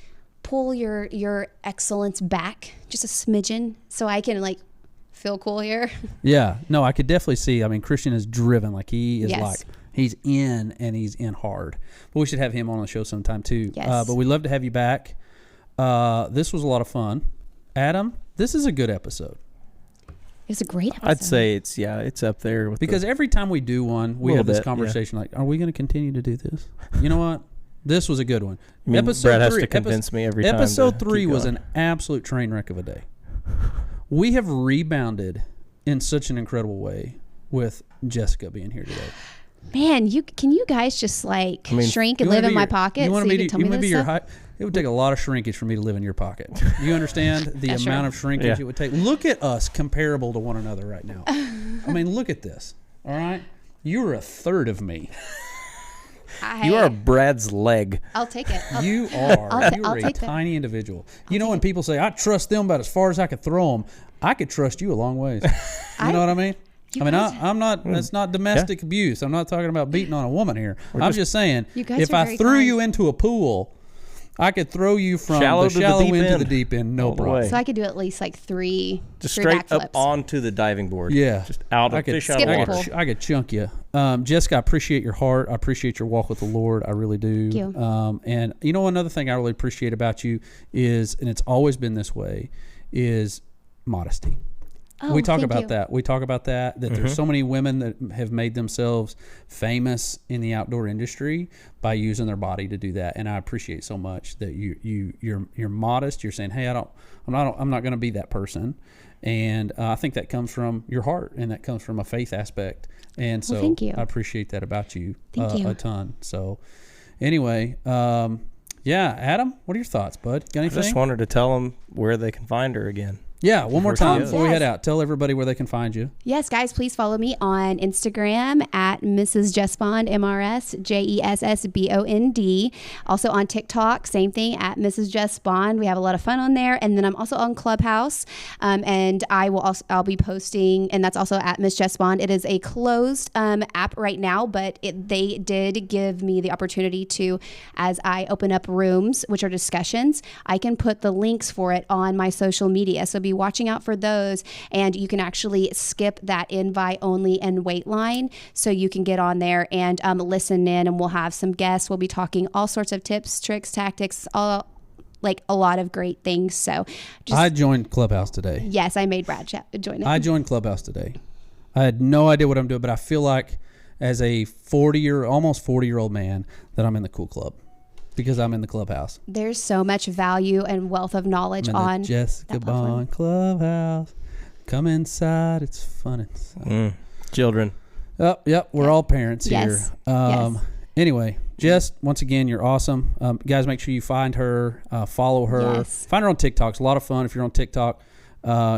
pull your excellence back just a smidgen so I can like feel cool here? Yeah. No, I could definitely see. I mean, Christian is driven. Like he is He's in, and he's in hard. But we should have him on the show sometime too. Yes. But we'd love to have you back. This was a lot of fun. Adam, this is a good episode. It was a great episode. I'd say it's up there with Because every time we do one, we Little have this bit, conversation like, are we going to continue to do this? You know what? This was a good one. I mean, Brad has to convince me every time. Episode to 3 keep was going. an absolute train wreck of a day. We have rebounded in such an incredible way with Jessica being here today. Man, can you guys just like shrink and live in my pocket so you can tell me this stuff? It would take a lot of shrinkage for me to live in your pocket. You understand the That's amount right. of shrinkage it would take? Look at us comparable to one another right now. I mean, look at this. All right? You're a third of me. You are Brad's leg. I'll take it. You are. I'll You're a take that. tiny individual. You know when people say, I trust them about as far as I could throw them, I could trust you a long ways. You know what I mean? I'm not, that's not domestic abuse. I'm not talking about beating on a woman here. I'm just saying, You guys if are I very threw kind. you into a pool, I could throw you from Shallow the to the shallow deep end to end. the deep end, no All the problem. way. So I could do at least like three Straight backflips. up onto the diving board. Yeah. Just out I of could fish out skip of the water. pool. I could chunk you. Jessica, I appreciate your heart. I appreciate your walk with the Lord. I really do. Thank you. And you know, another thing I really appreciate about you is, and it's always been this way, is modesty. Oh, We talk thank about you. that. We talk about that there's so many women that have made themselves famous in the outdoor industry by using their body to do that. And I appreciate so much that you're modest. You're saying, "Hey, I'm not going to be that person." And I think that comes from your heart, and that comes from a faith aspect. And so thank you. I appreciate that about you, Thank you. a ton. So anyway, yeah, Adam, what are your thoughts, bud? Got I anything? just wanted to tell them where they can find her again. Yeah, one more Before she time goes. before we Yes. head out. Tell everybody where they can find you. Yes, guys, please follow me on Instagram at Mrs. Jessbond, MRS, JESSBOND. Also on TikTok, same thing, at Mrs. Jessbond. We have a lot of fun on there. And then I'm also on Clubhouse. And I'll be posting, and that's also at Miss Jessbond. It is a closed app right now, but they did give me the opportunity to, as I open up rooms, which are discussions, I can put the links for it on my social media. So be watching out for those, and you can actually skip that invite only and wait line, so you can get on there and listen in, and we'll have some guests. We'll be talking all sorts of tips, tricks, tactics, like a lot of great things. So just, I joined Clubhouse today. yes, I made Brad join it. I joined Clubhouse today. I had no idea what I'm doing, but I feel like as a almost 40-year-old man that I'm in the cool club because I'm in the Clubhouse. There's so much value and wealth of knowledge I'm in on the Jessica that platform. Bond Clubhouse. Come inside. It's fun inside. Children. Yep. We're all parents Yes. here. Yes. Anyway, Jess, once again, you're awesome. Guys, make sure you find her, follow her. Yes. Find her on TikTok. It's a lot of fun if you're on TikTok.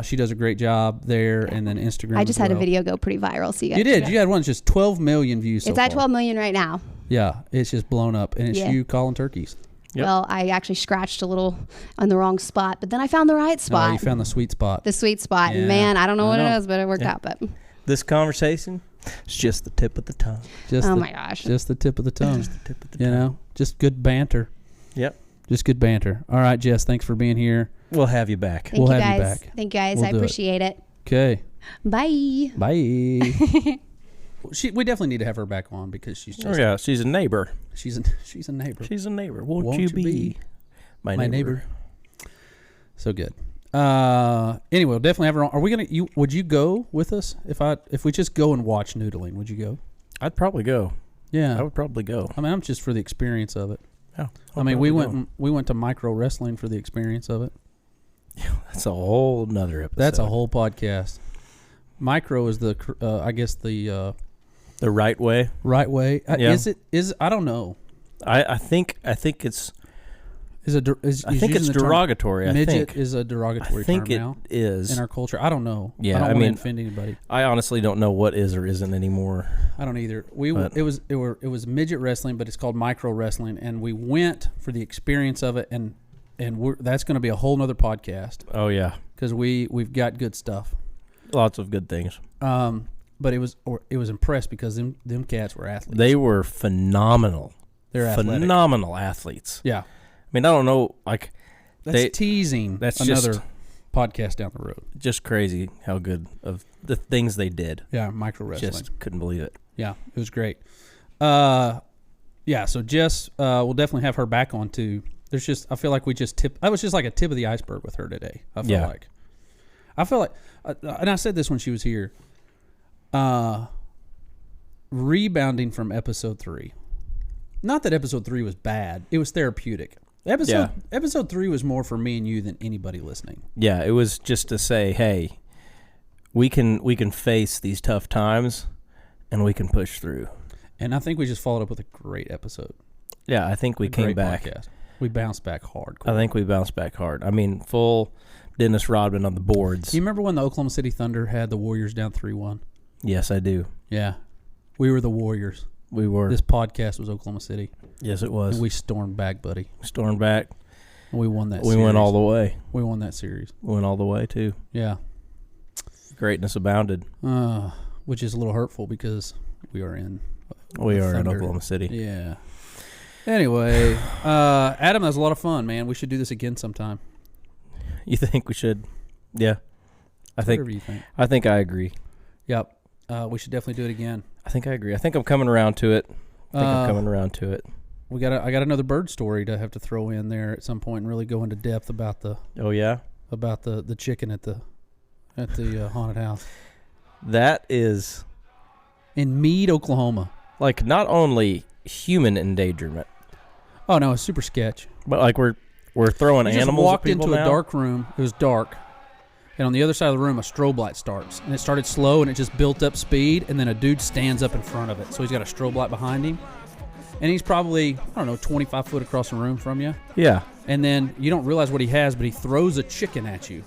She does a great job there, and then Instagram. I just as had a well. video go pretty viral. So You did. You had one that's just 12 million views. It's so at far. 12 million right now. Yeah, it's just blown up, and it's Yeah. you calling turkeys. Yep. Well, I actually scratched a little on the wrong spot, but then I found the right Oh, spot. you found the sweet spot. The sweet spot. Yeah, And man, I don't know I what know. it is, but it worked out. But This conversation is just the tip of the tongue. Just oh the, my gosh. just the tip of the tongue. Just the tip of the You tongue. know, just good banter. Yep. Just good banter. All right, Jess, thanks for being here. We'll have you back. Thank we'll you have you guys. back. Thank you guys. We'll I do it. appreciate it. Okay. Bye. Bye. We definitely need to have her back on because she's Oh just yeah, she's a neighbor. she's a neighbor. She's a neighbor. Won't you be my neighbor? So good. Anyway, we'll definitely have her on. Are we gonna? Would you go with us if we just go and watch noodling? Would you go? I'd probably go. Yeah. I would probably go. I mean, I'm just for the experience of it. Yeah. I mean, we went to micro wrestling for the experience of it. That's a whole nother episode. That's a whole podcast. Micro is I guess the the right way. right way. Yeah. Is I don't know. I think it's Is it? Is I think using it's the term derogatory. I midget think is a derogatory I think term it now is. in our culture. I don't know. Yeah, I don't I want mean- to offend anybody. I honestly don't know what is or isn't anymore. I don't either. But- It was midget wrestling, but it's called micro wrestling, and we went for the experience of it, and that's going to be a whole nother podcast Oh yeah, because we've got good stuff. lots of good things. But it was impressed because them cats were athletes. They were phenomenal. They're athletic. Phenomenal athletes. Yeah, I mean, I don't know, like that's teasing. that's another just- podcast down the road. just crazy how good of the things they did. Yeah, micro wrestling. Just couldn't believe it. Yeah, it was great. Yeah, so Jess, we'll definitely have her back on too. There's just, I feel like I was just like a tip of the iceberg with her today. I feel like, and I said this when she was here, rebounding from episode 3. Not that episode 3 was bad. It was therapeutic. Episode 3 was more for me and you than anybody listening. Yeah, it was just to say, hey, we can face these tough times and we can push through. And I think we just followed up with a great episode. Yeah, I think we came back. Podcast. We bounced back hard. I think we bounced back hard. I mean, full Dennis Rodman on the boards. You remember when the Oklahoma City Thunder had the Warriors down 3-1? Yes, I do. Yeah. We were the Warriors. We were. This podcast was Oklahoma City. Yes, it was. And we stormed back, buddy. Stormed back. And we won that series. We went all the way. We won that series. We went all the way, too. Yeah. Greatness abounded. Which is a little hurtful because we are in Oklahoma City. Yeah. Anyway, Adam, that was a lot of fun, man. We should do this again sometime. You think we should? Yeah. Whatever you think. I think I agree. Yep. We should definitely do it again. I think I agree. I think I'm coming around to it. I got another bird story to have to throw in there at some point and really go into depth about the chicken at the haunted house. That is in Meade, Oklahoma. Like not only human endangerment. Oh no, it's super sketch. But like we're throwing animals. Just walked at people into now? a dark room. It was dark. And on the other side of the room, a strobe light starts. And it started slow, and it just built up speed, and then a dude stands up in front of it. So he's got a strobe light behind him. And he's probably, 25 foot across the room from you. Yeah. And then you don't realize what he has, but he throws a chicken at you.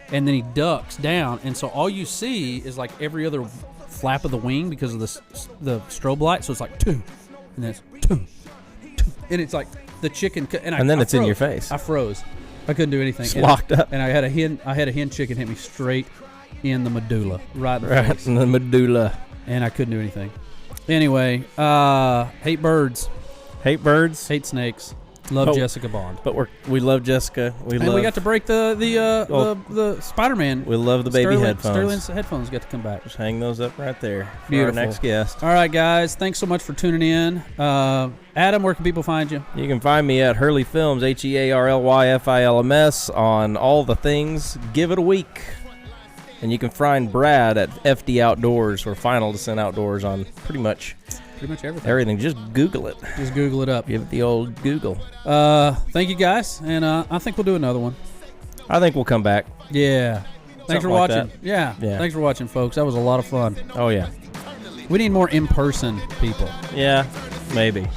And then he ducks down. And so all you see is like every other flap of the wing because of the strobe light. So it's like, two. And then it's two. And it's like the chicken. And then it's in your face. I froze. I couldn't do anything. It's locked up. And I had a hen chicken hit me straight in the medulla, right in the face. In the medulla. And I couldn't do anything. Anyway, hate birds. Hate birds. Hate snakes. Love Jessica Bond. But we love Jessica. We got to break the Spider-Man. We love the baby headphones. Sterling's headphones got to come back. Just hang those up right there for Beautiful. our next guest. All right, guys. Thanks so much for tuning in. Adam, where can people find you? You can find me at Hurley Films, HearlyFilms, on all the things. Give it a week. And you can find Brad at FD Outdoors or Final Descent Outdoors on pretty much everything. Just Google it. Just Google it up. Give it the old Google. Thank you, guys. And I think we'll do another one. I think we'll come back. Yeah. Thanks for watching. Yeah. Thanks for watching, folks. That was a lot of fun. Oh, yeah. We need more in-person people. Yeah, maybe.